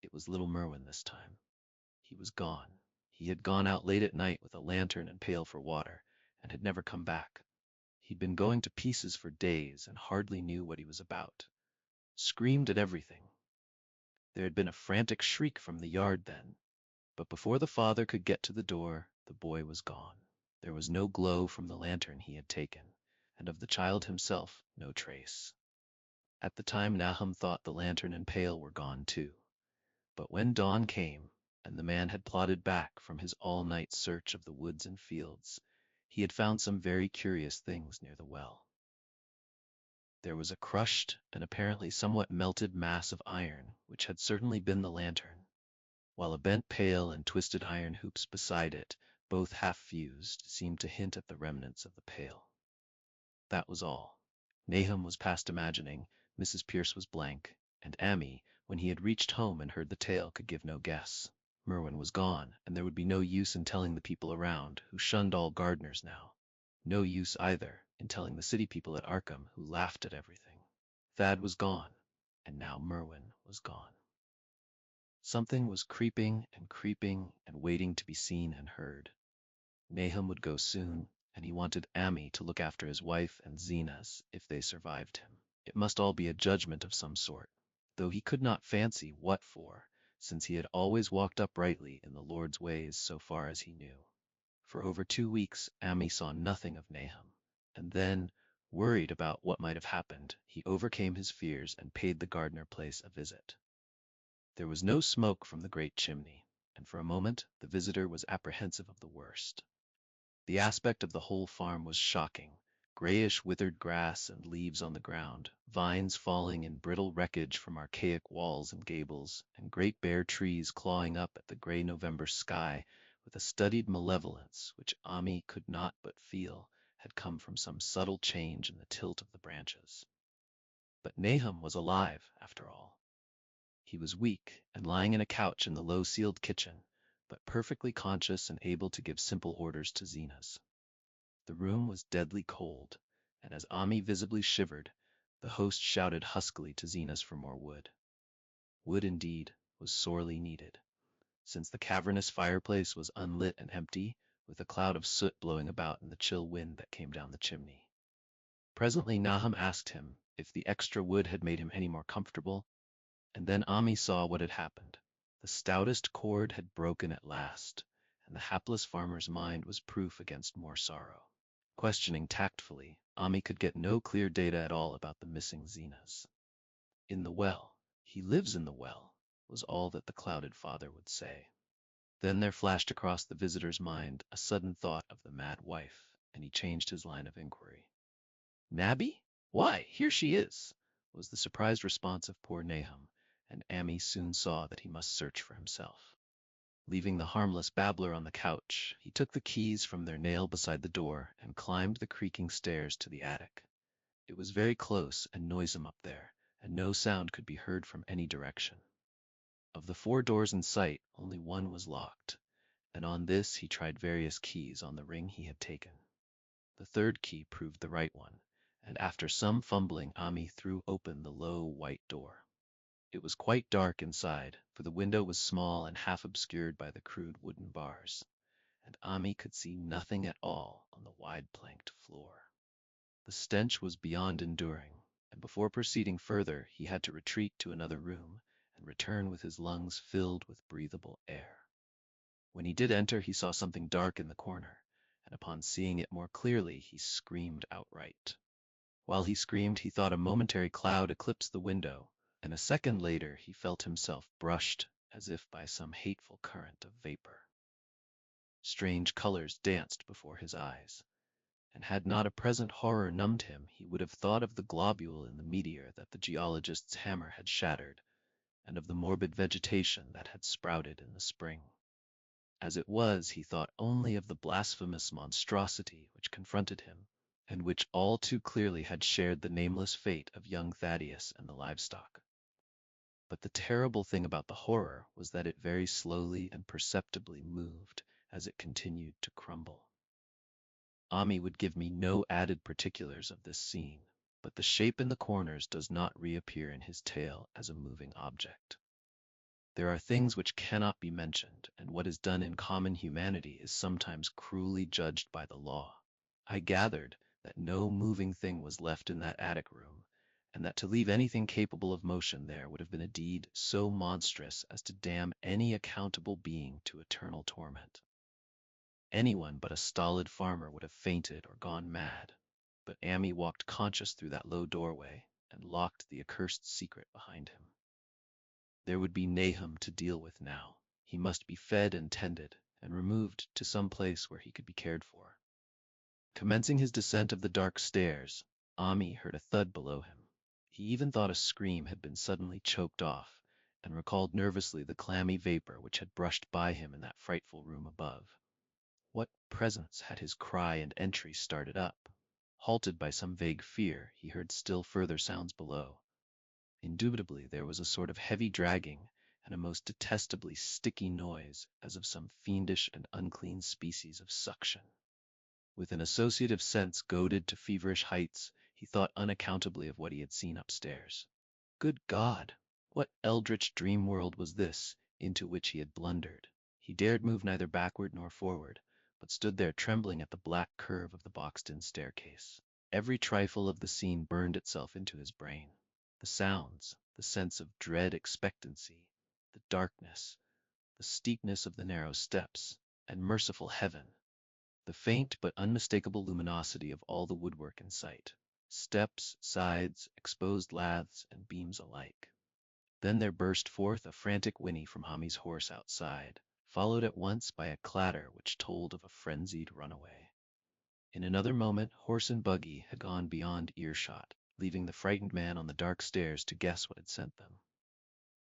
It was little Merwin this time. He was gone. He had gone out late at night with a lantern and pail for water, and had never come back. He'd been going to pieces for days and hardly knew what he was about. Screamed at everything. There had been a frantic shriek from the yard then, but before the father could get to the door, the boy was gone. There was no glow from the lantern he had taken, and of the child himself no trace. At the time Nahum thought the lantern and pail were gone too. But when dawn came, and the man had plodded back from his all-night search of the woods and fields, he had found some very curious things near the well. There was a crushed and apparently somewhat melted mass of iron, which had certainly been the lantern, while a bent pail and twisted iron hoops beside it, both half-fused, seemed to hint at the remnants of the pail. That was all. Nahum was past imagining, Mrs. Pierce was blank, and Ami, when he had reached home and heard the tale, could give no guess. Merwin was gone, and there would be no use in telling the people around, who shunned all Gardners now. No use, either, in telling the city people at Arkham, who laughed at everything. Thad was gone, and now Merwin was gone. Something was creeping and waiting to be seen and heard. Nahum would go soon, and he wanted Ami to look after his wife and Zenas if they survived him. It must all be a judgment of some sort, though he could not fancy what for, since he had always walked uprightly in the Lord's ways so far as he knew. For over 2 weeks Ami saw nothing of Nahum, and then, worried about what might have happened, he overcame his fears and paid the Gardner place a visit. There was no smoke from the great chimney, and for a moment the visitor was apprehensive of the worst. The aspect of the whole farm was shocking. Grayish withered grass and leaves on the ground, vines falling in brittle wreckage from archaic walls and gables, and great bare trees clawing up at the gray November sky with a studied malevolence which Ami could not but feel had come from some subtle change in the tilt of the branches. But Nahum was alive, after all. He was weak and lying in a couch in the low-ceiled kitchen, but perfectly conscious and able to give simple orders to Zenas. The room was deadly cold, and as Ami visibly shivered, the host shouted huskily to Zenas for more wood. Wood, indeed, was sorely needed, since the cavernous fireplace was unlit and empty, with a cloud of soot blowing about in the chill wind that came down the chimney. Presently Nahum asked him if the extra wood had made him any more comfortable, and then Ami saw what had happened. The stoutest cord had broken at last, and the hapless farmer's mind was proof against more sorrow. Questioning tactfully, Ami could get no clear data at all about the missing Zenas. In the well. He lives in the well, was all that the clouded father would say. Then there flashed across the visitor's mind a sudden thought of the mad wife, and he changed his line of inquiry. Nabby? Why, here she is, was the surprised response of poor Nahum, and Ami soon saw that he must search for himself. Leaving the harmless babbler on the couch, he took the keys from their nail beside the door and climbed the creaking stairs to the attic. It was very close and noisome up there, and no sound could be heard from any direction. Of the 4 doors in sight, only one was locked, and on this he tried various keys on the ring he had taken. The 3rd key proved the right one, and after some fumbling, Ami threw open the low white door. It was quite dark inside, for the window was small and half obscured by the crude wooden bars, and Ami could see nothing at all on the wide planked floor. The stench was beyond enduring, and before proceeding further he had to retreat to another room and return with his lungs filled with breathable air. When he did enter, he saw something dark in the corner, and upon seeing it more clearly, he screamed outright. While he screamed, he thought a momentary cloud eclipsed the window, and a second later he felt himself brushed as if by some hateful current of vapor. Strange colors danced before his eyes, and had not a present horror numbed him, he would have thought of the globule in the meteor that the geologist's hammer had shattered, and of the morbid vegetation that had sprouted in the spring. As it was, he thought only of the blasphemous monstrosity which confronted him, and which all too clearly had shared the nameless fate of young Thaddeus and the livestock. But the terrible thing about the horror was that it very slowly and perceptibly moved as it continued to crumble. Ami would give me no added particulars of this scene, but the shape in the corners does not reappear in his tale as a moving object. There are things which cannot be mentioned, and what is done in common humanity is sometimes cruelly judged by the law. I gathered that no moving thing was left in that attic room, and that to leave anything capable of motion there would have been a deed so monstrous as to damn any accountable being to eternal torment. Anyone but a stolid farmer would have fainted or gone mad, but Ami walked conscious through that low doorway and locked the accursed secret behind him. There would be Nahum to deal with now. He must be fed and tended, and removed to some place where he could be cared for. Commencing his descent of the dark stairs, Ami heard a thud below him. He even thought a scream had been suddenly choked off, and recalled nervously the clammy vapor which had brushed by him in that frightful room above. What presence had his cry and entry started up? Halted by some vague fear, he heard still further sounds below. Indubitably there was a sort of heavy dragging and a most detestably sticky noise, as of some fiendish and unclean species of suction. With an associative sense goaded to feverish heights, he thought unaccountably of what he had seen upstairs. Good God! What eldritch dream world was this into which he had blundered? He dared move neither backward nor forward, but stood there trembling at the black curve of the boxed-in staircase. Every trifle of the scene burned itself into his brain. The sounds, the sense of dread expectancy, the darkness, the steepness of the narrow steps, and merciful heaven, the faint but unmistakable luminosity of all the woodwork in sight, steps, sides, exposed laths, and beams alike. Then there burst forth a frantic whinny from Hami's horse outside, followed at once by a clatter which told of a frenzied runaway. In another moment, horse and buggy had gone beyond earshot, leaving the frightened man on the dark stairs to guess what had sent them.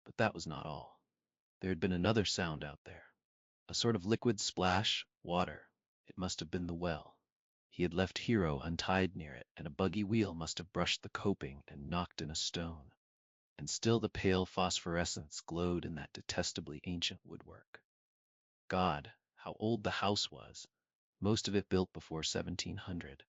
But that was not all. There had been another sound out there. A sort of liquid splash, water. It must have been the well. He had left Hero untied near it, and a buggy wheel must have brushed the coping and knocked in a stone. And still the pale phosphorescence glowed in that detestably ancient woodwork. God, how old the house was! Most of it built before 1700.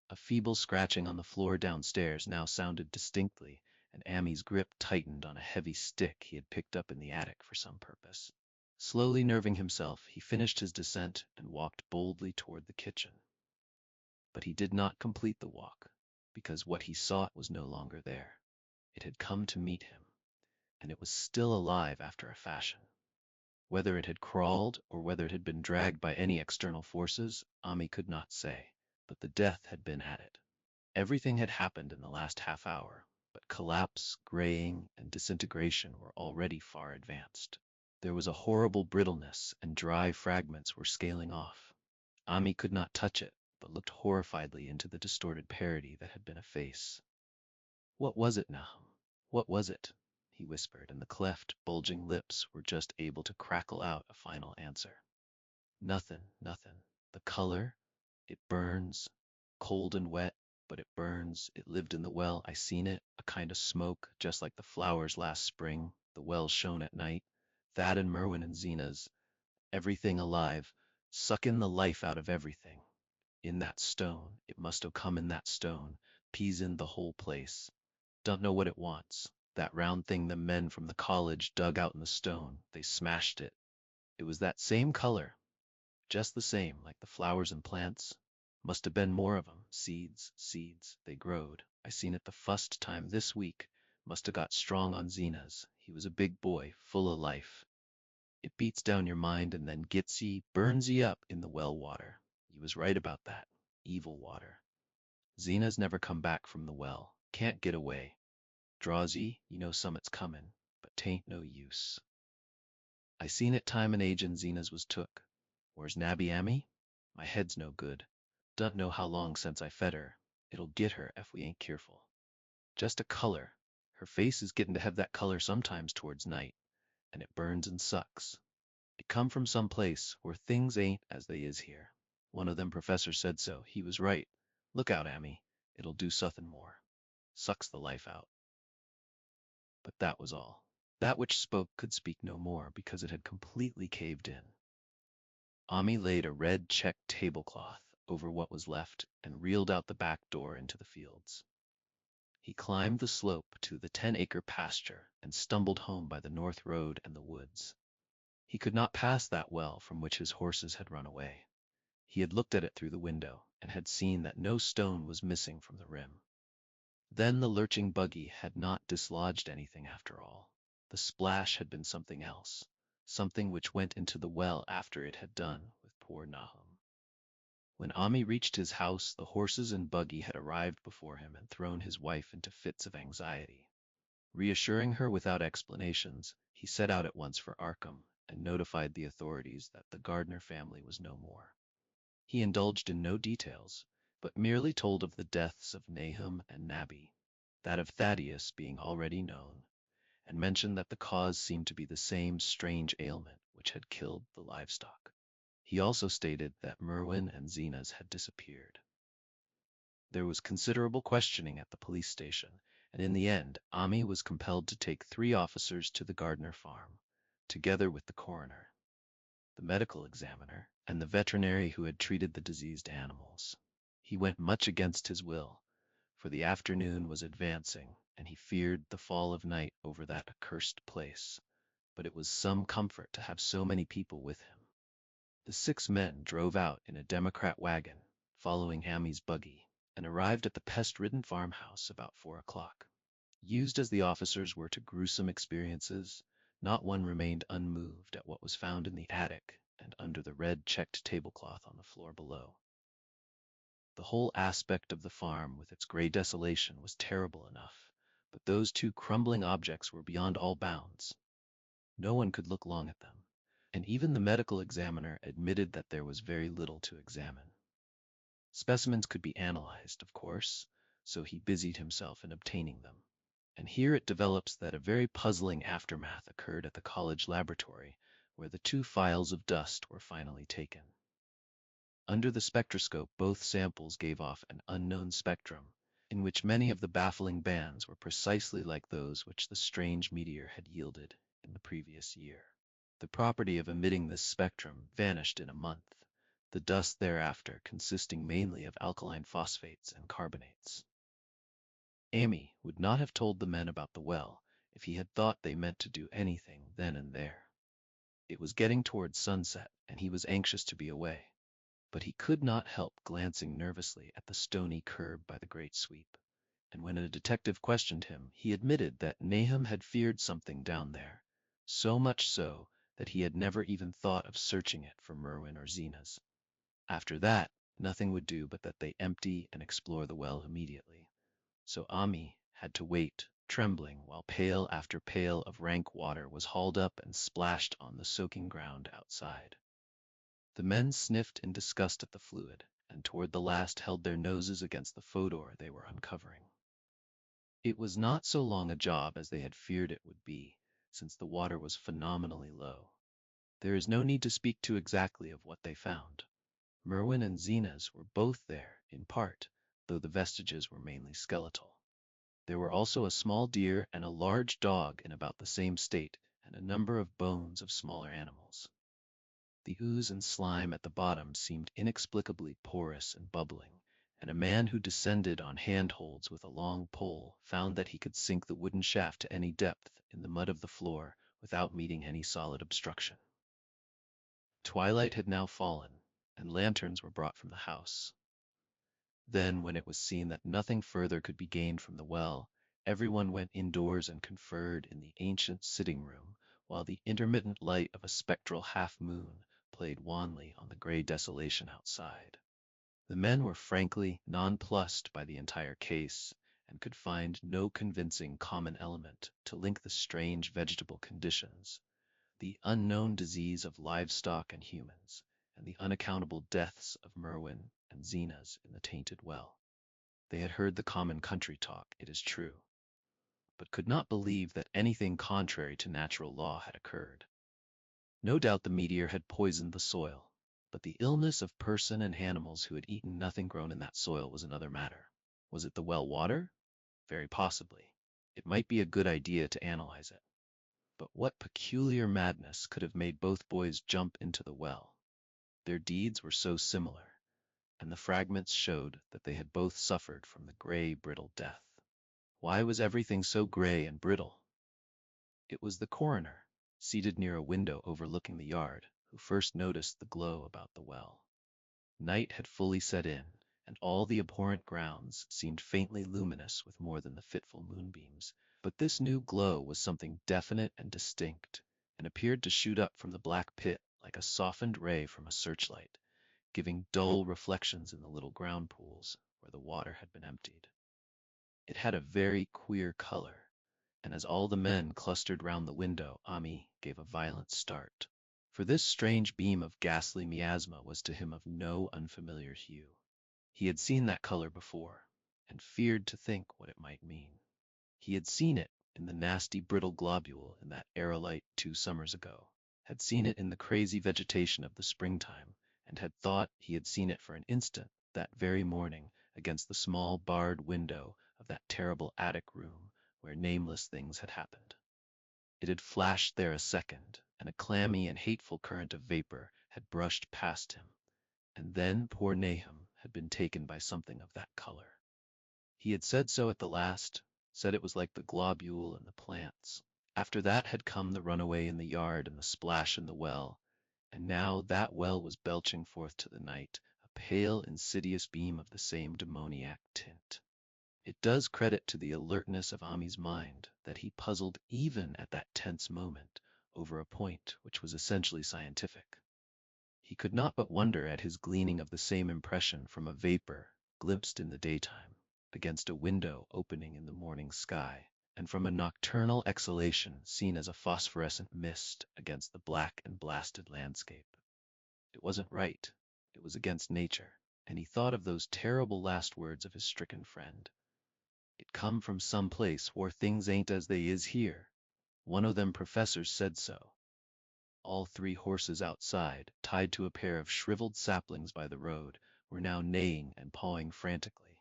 A feeble scratching on the floor downstairs now sounded distinctly, and Ami's grip tightened on a heavy stick he had picked up in the attic for some purpose. Slowly nerving himself, he finished his descent and walked boldly toward the kitchen. But he did not complete the walk, because what he sought was no longer there. It had come to meet him, and it was still alive after a fashion. Whether it had crawled or whether it had been dragged by any external forces, Ami could not say, but the death had been at it. Everything had happened in the last half hour, but collapse, graying, and disintegration were already far advanced. There was a horrible brittleness, and dry fragments were scaling off. Ami could not touch it, but looked horrifiedly into the distorted parody that had been a face. What was it, Nahum? What was it? He whispered, and the cleft, bulging lips were just able to crackle out a final answer. Nothing, nothing. The color? It burns, cold and wet, but it burns. It lived in the well. I seen it, a kind of smoke, just like the flowers last spring. The well shone at night. Thad and Merwin and Zena's, everything alive, sucking the life out of everything. In that stone, it must have come in that stone, peas in the whole place. Don't know what it wants. That round thing the men from the college dug out in the stone, they smashed it. It was that same color, just the same, like the flowers and plants. Must have been more of 'em. Seeds, they growed. I seen it the fust time this week. Must have got strong on Zena's. He was a big boy, full of life. It beats down your mind and then gets ye, burns ye up in the well water. You was right about that. Evil water. Zena's never come back from the well. Can't get away. Draws ye, you know summat's comin', but 'tain't no use. I seen it time and age and Zena's was took. Where's Nabby Ammy? My head's no good. Don't know how long since I fed her. It'll get her if we ain't keerful. Just a color. Her face is gettin' to have that color sometimes towards night, and it burns and sucks. It come from some place where things ain't as they is here. One of them professors said so. He was right. Look out, Ammy. It'll do suthin' more. Sucks the life out. But that was all. That which spoke could speak no more because it had completely caved in. Ami laid a red checked tablecloth over what was left and reeled out the back door into the fields. He climbed the slope to the 10-acre pasture and stumbled home by the north road and the woods. He could not pass that well from which his horses had run away. He had looked at it through the window and had seen that no stone was missing from the rim. Then the lurching buggy had not dislodged anything after all. The splash had been something else, something which went into the well after it had done with poor Nahum. When Ami reached his house, the horses and buggy had arrived before him and thrown his wife into fits of anxiety. Reassuring her without explanations, he set out at once for Arkham and notified the authorities that the Gardner family was no more. He indulged in no details, but merely told of the deaths of Nahum and Nabby, that of Thaddeus being already known, and mentioned that the cause seemed to be the same strange ailment which had killed the livestock. He also stated that Merwin and Zena's had disappeared. There was considerable questioning at the police station, and in the end, Ami was compelled to take 3 officers to the Gardner farm, together with the coroner, the medical examiner, and the veterinary who had treated the diseased animals. He went much against his will, for the afternoon was advancing, and he feared the fall of night over that accursed place, but it was some comfort to have so many people with him. The 6 men drove out in a Democrat wagon, following Ami's buggy, and arrived at the pest-ridden farmhouse about 4 o'clock. Used as the officers were to gruesome experiences, not one remained unmoved at what was found in the attic and under the red checked tablecloth on the floor below. The whole aspect of the farm with its gray desolation was terrible enough, but those 2 crumbling objects were beyond all bounds. No one could look long at them, and even the medical examiner admitted that there was very little to examine. Specimens could be analyzed, of course, so he busied himself in obtaining them. And here it develops that a very puzzling aftermath occurred at the college laboratory, where the 2 phials of dust were finally taken. Under the spectroscope, both samples gave off an unknown spectrum, in which many of the baffling bands were precisely like those which the strange meteor had yielded in the previous year. The property of emitting this spectrum vanished in a month, the dust thereafter consisting mainly of alkaline phosphates and carbonates. Amy would not have told the men about the well if he had thought they meant to do anything then and there. It was getting towards sunset, and he was anxious to be away, but he could not help glancing nervously at the stony curb by the great sweep, and when a detective questioned him, he admitted that Nahum had feared something down there, so much so that he had never even thought of searching it for Merwin or Zena's. After that, nothing would do but that they empty and explore the well immediately. So Ami had to wait, trembling, while pail after pail of rank water was hauled up and splashed on the soaking ground outside. The men sniffed in disgust at the fluid, and toward the last held their noses against the fodor they were uncovering. It was not so long a job as they had feared it would be, since the water was phenomenally low. There is no need to speak too exactly of what they found. Merwin and Zena's were both there, in part, though the vestiges were mainly skeletal. There were also a small deer and a large dog in about the same state, and a number of bones of smaller animals. The ooze and slime at the bottom seemed inexplicably porous and bubbling, and a man who descended on handholds with a long pole found that he could sink the wooden shaft to any depth in the mud of the floor without meeting any solid obstruction. Twilight had now fallen, and lanterns were brought from the house. Then, when it was seen that nothing further could be gained from the well, everyone went indoors and conferred in the ancient sitting room, while the intermittent light of a spectral half-moon played wanly on the gray desolation outside. The men were frankly nonplussed by the entire case, and could find no convincing common element to link the strange vegetable conditions, the unknown disease of livestock and humans, and the unaccountable deaths of Merwin and Zenas in the tainted well. They had heard the common country talk, it is true, but could not believe that anything contrary to natural law had occurred. No doubt the meteor had poisoned the soil, but the illness of person and animals who had eaten nothing grown in that soil was another matter. Was it the well water? Very possibly. It might be a good idea to analyze it. But what peculiar madness could have made both boys jump into the well? Their deeds were so similar, and the fragments showed that they had both suffered from the gray, brittle death. Why was everything so gray and brittle? It was the coroner, seated near a window overlooking the yard, who first noticed the glow about the well. Night had fully set in, and all the abhorrent grounds seemed faintly luminous with more than the fitful moonbeams, but this new glow was something definite and distinct, and appeared to shoot up from the black pit like a softened ray from a searchlight, giving dull reflections in the little ground pools where the water had been emptied. It had a very queer color, and as all the men clustered round the window, Ami gave a violent start. For this strange beam of ghastly miasma was to him of no unfamiliar hue. He had seen that color before, and feared to think what it might mean. He had seen it in the nasty brittle globule in that aerolite 2 summers ago, had seen it in the crazy vegetation of the springtime, and had thought he had seen it for an instant that very morning against the small barred window of that terrible attic room where nameless things had happened. It had flashed there a second, and a clammy and hateful current of vapor had brushed past him, and then poor Nahum had been taken by something of that color. He had said so at the last, said it was like the globule and the plants. After that had come the runaway in the yard and the splash in the well, and now that well was belching forth to the night a pale, insidious beam of the same demoniac tint. It does credit to the alertness of Ami's mind that he puzzled even at that tense moment over a point which was essentially scientific. He could not but wonder at his gleaning of the same impression from a vapor glimpsed in the daytime against a window opening in the morning sky, and from a nocturnal exhalation seen as a phosphorescent mist against the black and blasted landscape. It wasn't right. It was against nature, and he thought of those terrible last words of his stricken friend. It come from some place where things ain't as they is here. One o' them professors said so. All 3 horses outside, tied to a pair of shriveled saplings by the road, were now neighing and pawing frantically.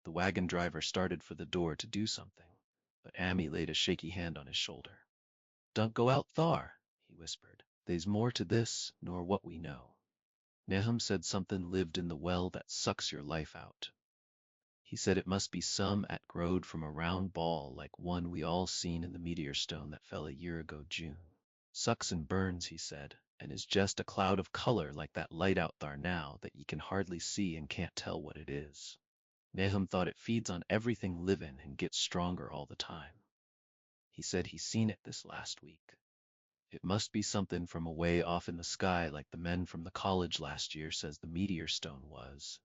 The wagon driver started for the door to do something, but Ami laid a shaky hand on his shoulder. "Don't go out thar," he whispered. "They's more to this nor what we know. Nahum said something lived in the well that sucks your life out. He said it must be some 'at growed from a round ball like one we all seen in the meteor stone that fell a year ago June. Sucks and burns, he said, and is jest a cloud of color like that light out thar now that ye can hardly see and can't tell what it is. Nahum thought it feeds on everything livin' and gets stronger all the time. He said he seen it this last week. It must be something from away off in the sky like the men from the college last year says the meteor stone was.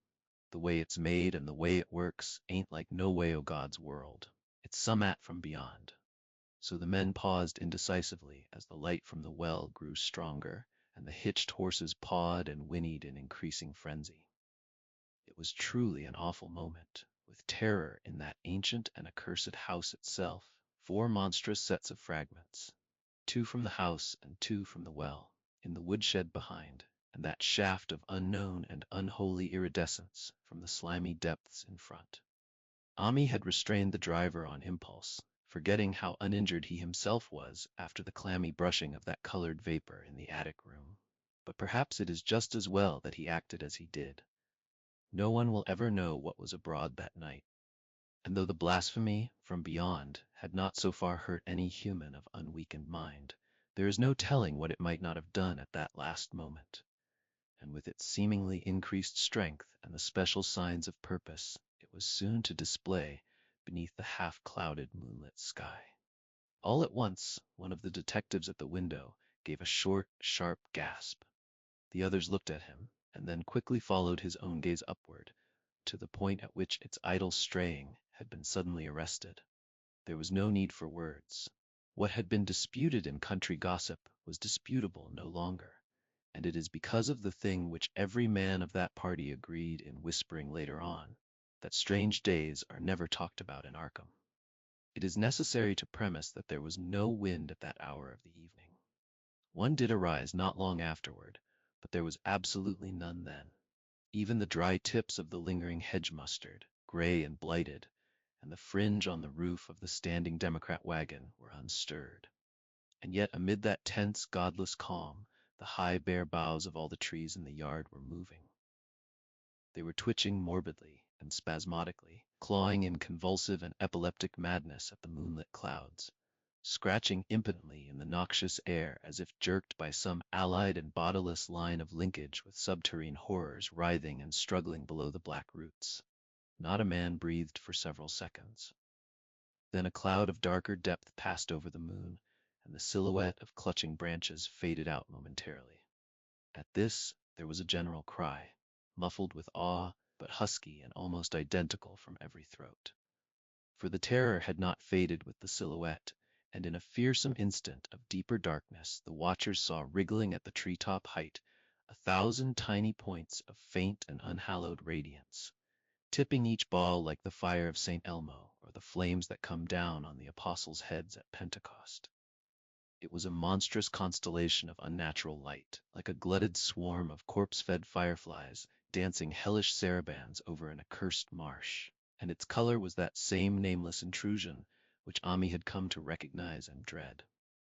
The way it's made and the way it works ain't like no way o' God's world. It's some'at from beyond." So the men paused indecisively as the light from the well grew stronger, and the hitched horses pawed and whinnied in increasing frenzy. It was truly an awful moment, with terror in that ancient and accursed house itself. 4 monstrous sets of fragments, 2 from the house and 2 from the well, in the woodshed behind, and that shaft of unknown and unholy iridescence from the slimy depths in front. Ami had restrained the driver on impulse, forgetting how uninjured he himself was after the clammy brushing of that colored vapor in the attic room. But perhaps it is just as well that he acted as he did. No one will ever know what was abroad that night. And though the blasphemy from beyond had not so far hurt any human of unweakened mind, there is no telling what it might not have done at that last moment. And with its seemingly increased strength and the special signs of purpose it was soon to display beneath the half-clouded moonlit sky. All at once, one of the detectives at the window gave a short, sharp gasp. The others looked at him, and then quickly followed his own gaze upward, to the point at which its idle straying had been suddenly arrested. There was no need for words. What had been disputed in country gossip was disputable no longer, and it is because of the thing which every man of that party agreed in whispering later on, that strange days are never talked about in Arkham. It is necessary to premise that there was no wind at that hour of the evening. One did arise not long afterward, but there was absolutely none then. Even the dry tips of the lingering hedge mustard, gray and blighted, and the fringe on the roof of the standing Democrat wagon were unstirred. And yet amid that tense, godless calm, the high, bare boughs of all the trees in the yard were moving. They were twitching morbidly and spasmodically, clawing in convulsive and epileptic madness at the moonlit clouds, scratching impotently in the noxious air as if jerked by some allied and bodiless line of linkage with subterrene horrors writhing and struggling below the black roots. Not a man breathed for several seconds. Then a cloud of darker depth passed over the moon, and the silhouette of clutching branches faded out momentarily. At this there was a general cry, muffled with awe, but husky and almost identical from every throat. For the terror had not faded with the silhouette, and in a fearsome instant of deeper darkness the watchers saw wriggling at the treetop height 1,000 tiny points of faint and unhallowed radiance, tipping each ball like the fire of St. Elmo or the flames that come down on the apostles' heads at Pentecost. It was a monstrous constellation of unnatural light, like a glutted swarm of corpse-fed fireflies dancing hellish sarabands over an accursed marsh, and its color was that same nameless intrusion which Ami had come to recognize and dread.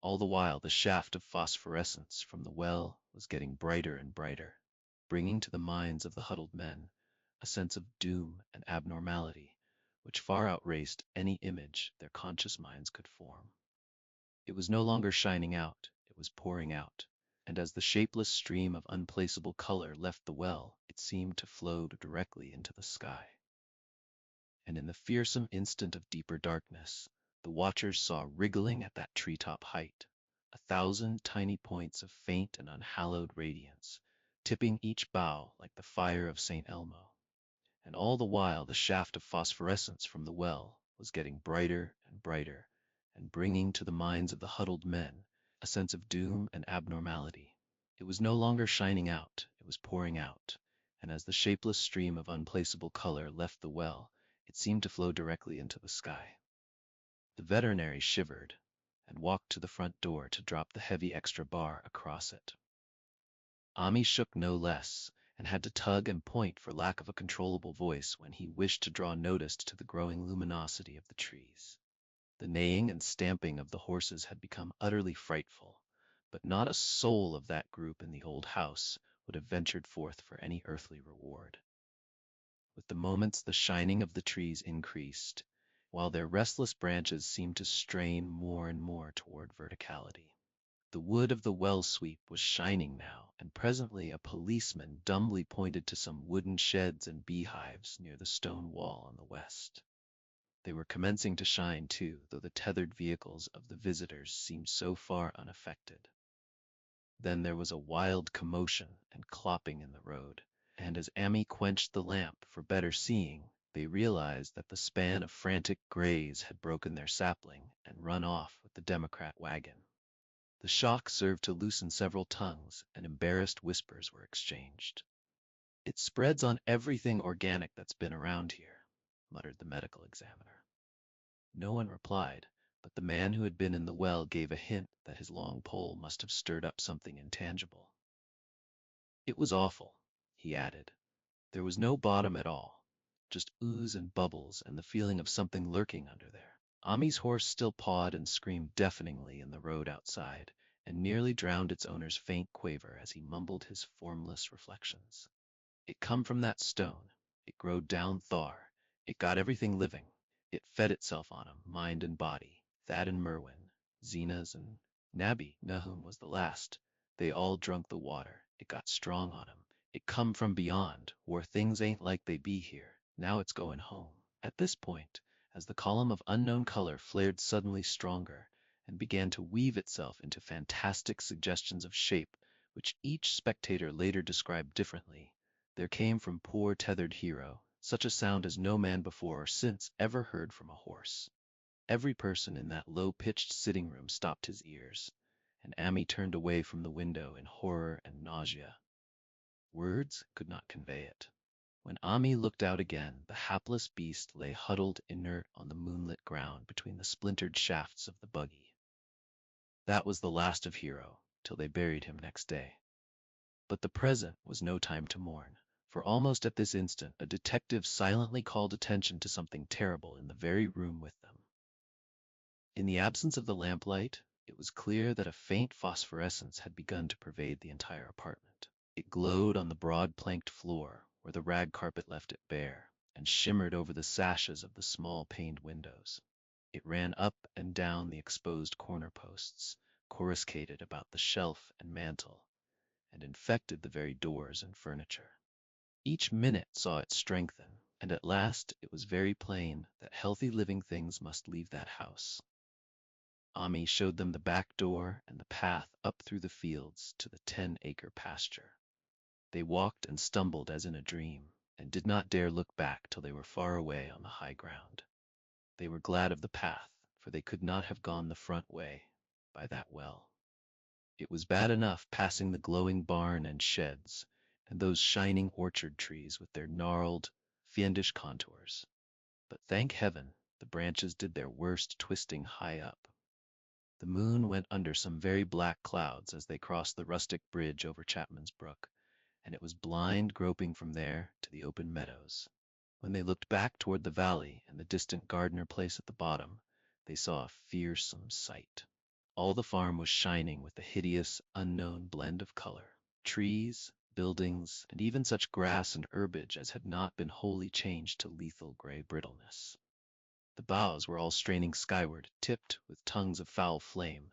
All the while the shaft of phosphorescence from the well was getting brighter and brighter, bringing to the minds of the huddled men a sense of doom and abnormality which far outraced any image their conscious minds could form. It was no longer shining out, it was pouring out, and as the shapeless stream of unplaceable color left the well, it seemed to flow directly into the sky. And in the fearsome instant of deeper darkness, the watchers saw wriggling at that treetop height 1,000 tiny points of faint and unhallowed radiance, tipping each bough like the fire of St. Elmo. And all the while the shaft of phosphorescence from the well was getting brighter and brighter, and bringing to the minds of the huddled men a sense of doom and abnormality. It was no longer shining out, it was pouring out, and as the shapeless stream of unplaceable color left the well, it seemed to flow directly into the sky. The veterinary shivered and walked to the front door to drop the heavy extra bar across it. Ami shook no less, and had to tug and point for lack of a controllable voice when he wished to draw notice to the growing luminosity of the trees. The neighing and stamping of the horses had become utterly frightful, but not a soul of that group in the old house would have ventured forth for any earthly reward. With the moments the shining of the trees increased, while their restless branches seemed to strain more and more toward verticality. The wood of the well sweep was shining now, and presently a policeman dumbly pointed to some wooden sheds and beehives near the stone wall on the west. They were commencing to shine too, though the tethered vehicles of the visitors seemed so far unaffected. Then there was a wild commotion and clopping in the road, and as Ami quenched the lamp for better seeing, they realized that the span of frantic grays had broken their sapling and run off with the Democrat wagon. The shock served to loosen several tongues, and embarrassed whispers were exchanged. "It spreads on everything organic that's been around here," muttered the medical examiner. No one replied, but the man who had been in the well gave a hint that his long pole must have stirred up something intangible. It was awful, he added. There was no bottom at all, just ooze and bubbles and the feeling of something lurking under there. Ami's horse still pawed and screamed deafeningly in the road outside, and nearly drowned its owner's faint quaver as he mumbled his formless reflections. It come from that stone. It growed down Thar. It got everything living. It fed itself on 'em, mind and body. Thad and Merwin, Zenas and Nabby, Nahum was the last. They all drunk the water. It got strong on 'em. It come from beyond, where things ain't like they be here. Now it's going home. At this point, as the column of unknown color flared suddenly stronger and began to weave itself into fantastic suggestions of shape, which each spectator later described differently, there came from poor tethered hero such a sound as no man before or since ever heard from a horse. Every person in that low-pitched sitting room stopped his ears, and Ami turned away from the window in horror and nausea. Words could not convey it. When Ami looked out again, the hapless beast lay huddled inert on the moonlit ground between the splintered shafts of the buggy. That was the last of Hero, till they buried him next day. But the present was no time to mourn, for almost at this instant a detective silently called attention to something terrible in the very room with them. In the absence of the lamplight, it was clear that a faint phosphorescence had begun to pervade the entire apartment. It glowed on the broad planked floor where the rag carpet left it bare, and shimmered over the sashes of the small paned windows. It ran up and down the exposed corner posts, coruscated about the shelf and mantel, and infected the very doors and furniture. Each minute saw it strengthen, and at last it was very plain that healthy living things must leave that house. Ami showed them the back door and the path up through the fields to the 10-acre pasture. They walked and stumbled as in a dream, and did not dare look back till they were far away on the high ground. They were glad of the path, for they could not have gone the front way, by that well. It was bad enough passing the glowing barn and sheds, and those shining orchard trees with their gnarled, fiendish contours. But thank heaven, the branches did their worst twisting high up. The moon went under some very black clouds as they crossed the rustic bridge over Chapman's Brook, and it was blind groping from there to the open meadows. When they looked back toward the valley and the distant Gardner place at the bottom, they saw a fearsome sight. All the farm was shining with a hideous, unknown blend of color. Trees, buildings, and even such grass and herbage as had not been wholly changed to lethal gray brittleness. The boughs were all straining skyward, tipped with tongues of foul flame,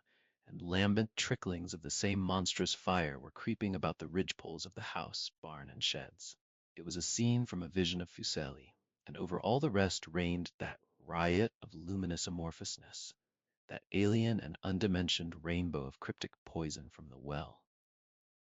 and lambent tricklings of the same monstrous fire were creeping about the ridgepoles of the house, barn, and sheds. It was a scene from a vision of Fuseli, and over all the rest reigned that riot of luminous amorphousness, that alien and undimensioned rainbow of cryptic poison from the well,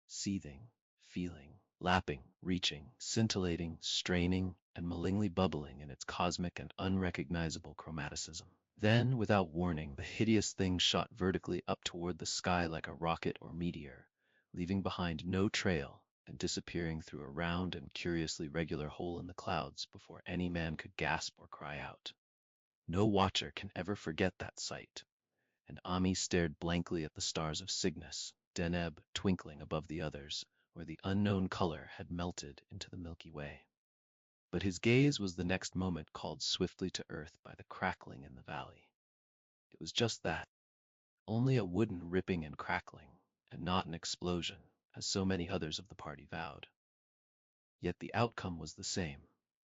seething, feeling, lapping, reaching, scintillating, straining, and malignly bubbling in its cosmic and unrecognizable chromaticism. Then, without warning, the hideous thing shot vertically up toward the sky like a rocket or meteor, leaving behind no trail and disappearing through a round and curiously regular hole in the clouds before any man could gasp or cry out. No watcher can ever forget that sight, and Ami stared blankly at the stars of Cygnus, Deneb twinkling above the others, where the unknown color had melted into the Milky Way. But his gaze was the next moment called swiftly to earth by the crackling in the valley. It was just that, only a wooden ripping and crackling, and not an explosion, as so many others of the party vowed. Yet the outcome was the same,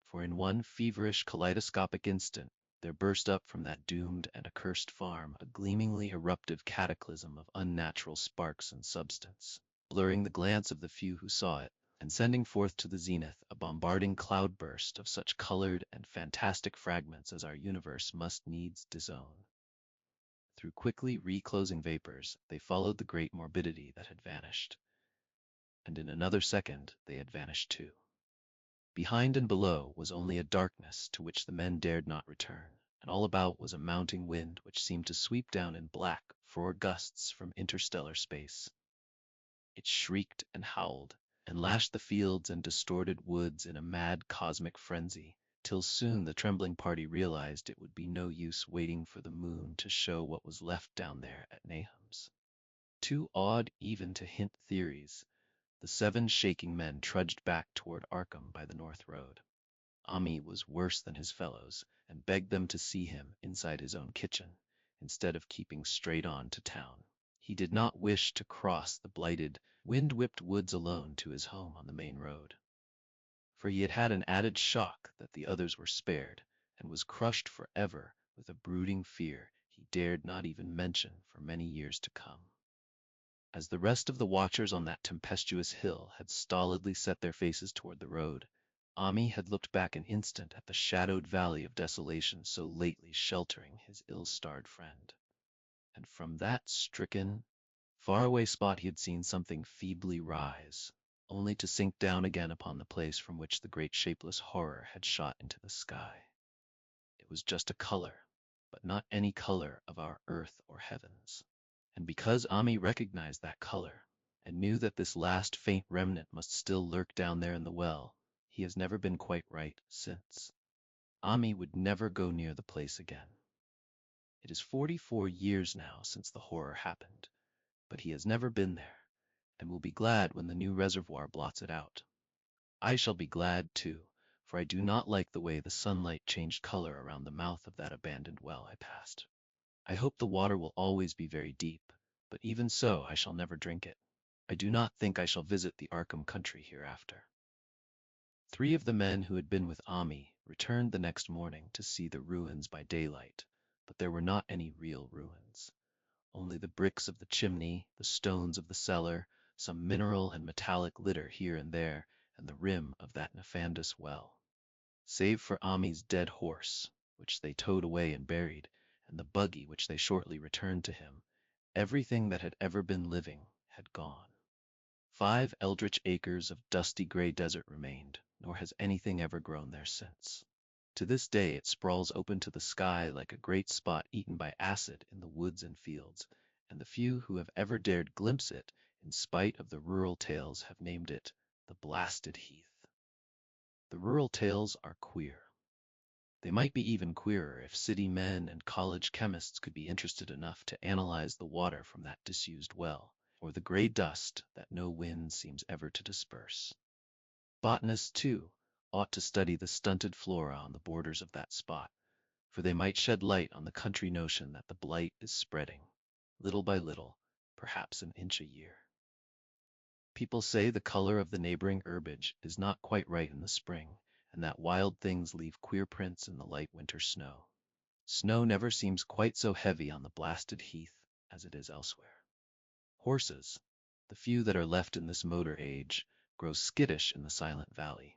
for in one feverish kaleidoscopic instant there burst up from that doomed and accursed farm a gleamingly eruptive cataclysm of unnatural sparks and substance, blurring the glance of the few who saw it, and sending forth to the zenith a bombarding cloudburst of such colored and fantastic fragments as our universe must needs disown. Through quickly reclosing vapors, they followed the great morbidity that had vanished, and in another second they had vanished too. Behind and below was only a darkness to which the men dared not return, and all about was a mounting wind which seemed to sweep down in black, frore gusts from interstellar space. It shrieked and howled, and lashed the fields and distorted woods in a mad cosmic frenzy, till soon the trembling party realized it would be no use waiting for the moon to show what was left down there at Nahum's. Too awed even to hint theories, The 7 shaking men trudged back toward Arkham by the North Road. Ami was worse than his fellows, and begged them to see him inside his own kitchen, instead of keeping straight on to town. He did not wish to cross the blighted, wind-whipped woods alone to his home on the main road, for he had had an added shock that the others were spared, and was crushed forever with a brooding fear he dared not even mention for many years to come. As the rest of the watchers on that tempestuous hill had stolidly set their faces toward the road, Ami had looked back an instant at the shadowed valley of desolation so lately sheltering his ill-starred friend. And from that stricken, faraway spot he had seen something feebly rise, only to sink down again upon the place from which the great shapeless horror had shot into the sky. It was just a color, but not any color of our earth or heavens. And because Ami recognized that color, and knew that this last faint remnant must still lurk down there in the well, he has never been quite right since. Ami would never go near the place again. It is 44 years now since the horror happened, but he has never been there, and will be glad when the new reservoir blots it out. I shall be glad, too, for I do not like the way the sunlight changed color around the mouth of that abandoned well I passed. I hope the water will always be very deep, but even so I shall never drink it. I do not think I shall visit the Arkham country hereafter. 3 of the men who had been with Ami returned the next morning to see the ruins by daylight, but there were not any real ruins. Only the bricks of the chimney, the stones of the cellar, some mineral and metallic litter here and there, and the rim of that nefandous well. Save for Ami's dead horse, which they towed away and buried, and the buggy which they shortly returned to him, everything that had ever been living had gone. 5 eldritch acres of dusty gray desert remained, nor has anything ever grown there since. To this day it sprawls open to the sky like a great spot eaten by acid in the woods and fields, and the few who have ever dared glimpse it, in spite of the rural tales, have named it the Blasted Heath. The rural tales are queer. They might be even queerer if city men and college chemists could be interested enough to analyze the water from that disused well, or the gray dust that no wind seems ever to disperse. Botanists, too, ought to study the stunted flora on the borders of that spot, for they might shed light on the country notion that the blight is spreading, little by little, perhaps an inch a year. People say the color of the neighboring herbage is not quite right in the spring, and that wild things leave queer prints in the light winter snow. Snow never seems quite so heavy on the Blasted Heath as it is elsewhere. Horses, the few that are left in this motor age, grow skittish in the silent valley,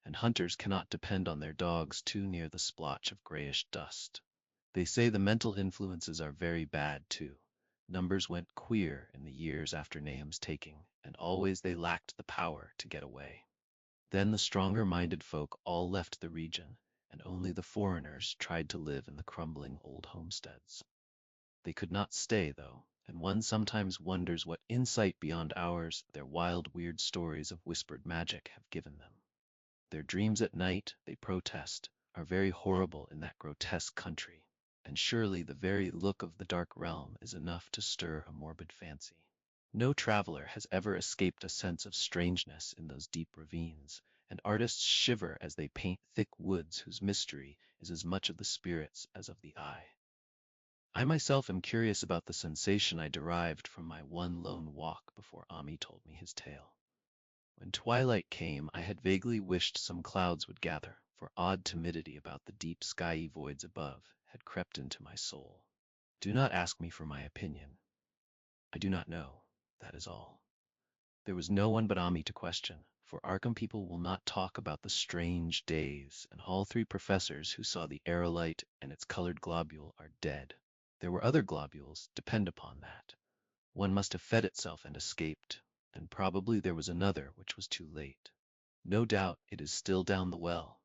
and hunters cannot depend on their dogs too near the splotch of grayish dust. They say the mental influences are very bad, too. Numbers went queer in the years after Nahum's taking, and always they lacked the power to get away. Then the stronger-minded folk all left the region, and only the foreigners tried to live in the crumbling old homesteads. They could not stay, though, and one sometimes wonders what insight beyond ours their wild, weird stories of whispered magic have given them. Their dreams at night, they protest, are very horrible in that grotesque country, and surely the very look of the dark realm is enough to stir a morbid fancy. No traveler has ever escaped a sense of strangeness in those deep ravines, and artists shiver as they paint thick woods whose mystery is as much of the spirits as of the eye. I myself am curious about the sensation I derived from my one lone walk before Ami told me his tale. When twilight came, I had vaguely wished some clouds would gather, for odd timidity about the deep skyey voids above had crept into my soul. Do not ask me for my opinion. I do not know, that is all. There was no one but Ami to question, for Arkham people will not talk about the strange days, and all 3 professors who saw the aerolite and its colored globule are dead. There were other globules, depend upon that. One must have fed itself and escaped, and probably there was another which was too late. No doubt it is still down the well.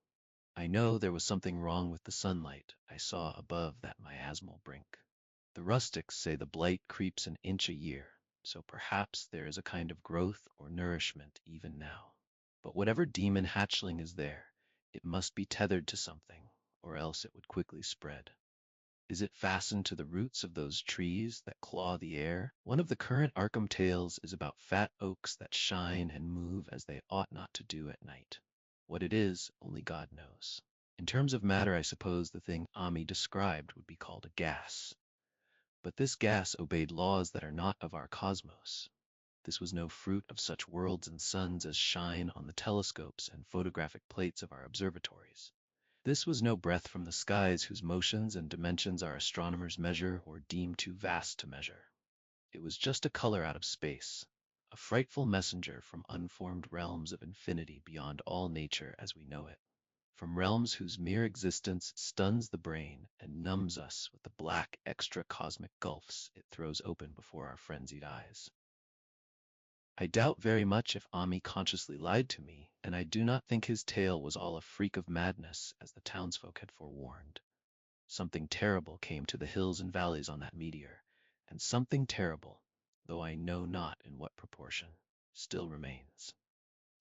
I know there was something wrong with the sunlight I saw above that miasmal brink. The rustics say the blight creeps an inch a year, so perhaps there is a kind of growth or nourishment even now. But whatever demon hatchling is there, it must be tethered to something, or else it would quickly spread. Is it fastened to the roots of those trees that claw the air? One of the current Arkham tales is about fat oaks that shine and move as they ought not to do at night. What it is, only God knows. In terms of matter, I suppose the thing Ami described would be called a gas. But this gas obeyed laws that are not of our cosmos. This was no fruit of such worlds and suns as shine on the telescopes and photographic plates of our observatories. This was no breath from the skies whose motions and dimensions our astronomers measure or deem too vast to measure. It was just a color out of space, a frightful messenger from unformed realms of infinity beyond all nature as we know it, from realms whose mere existence stuns the brain and numbs us with the black extra-cosmic gulfs it throws open before our frenzied eyes. I doubt very much if Ami consciously lied to me, and I do not think his tale was all a freak of madness, as the townsfolk had forewarned. Something terrible came to the hills and valleys on that meteor, and something terrible, though I know not in what proportion, still remains.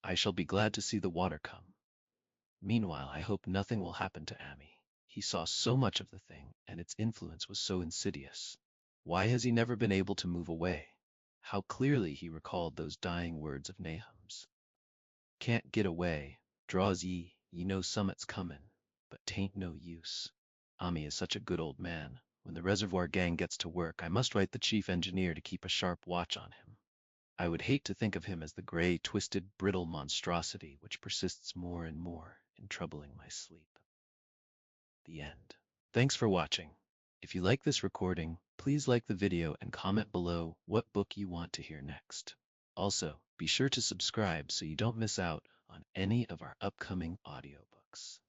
I shall be glad to see the water come. Meanwhile, I hope nothing will happen to Ami. He saw so much of the thing, and its influence was so insidious. Why has he never been able to move away? How clearly he recalled those dying words of Nahum's. Can't get away, draws ye know summat's comin', but 'tain't no use. Ami is such a good old man. When the reservoir gang gets to work, I must write the chief engineer to keep a sharp watch on him. I would hate to think of him as the gray, twisted, brittle monstrosity which persists more and more in troubling my sleep. The end. Thanks for watching. If you like this recording, please like the video and comment below what book you want to hear next. Also, be sure to subscribe so you don't miss out on any of our upcoming audiobooks.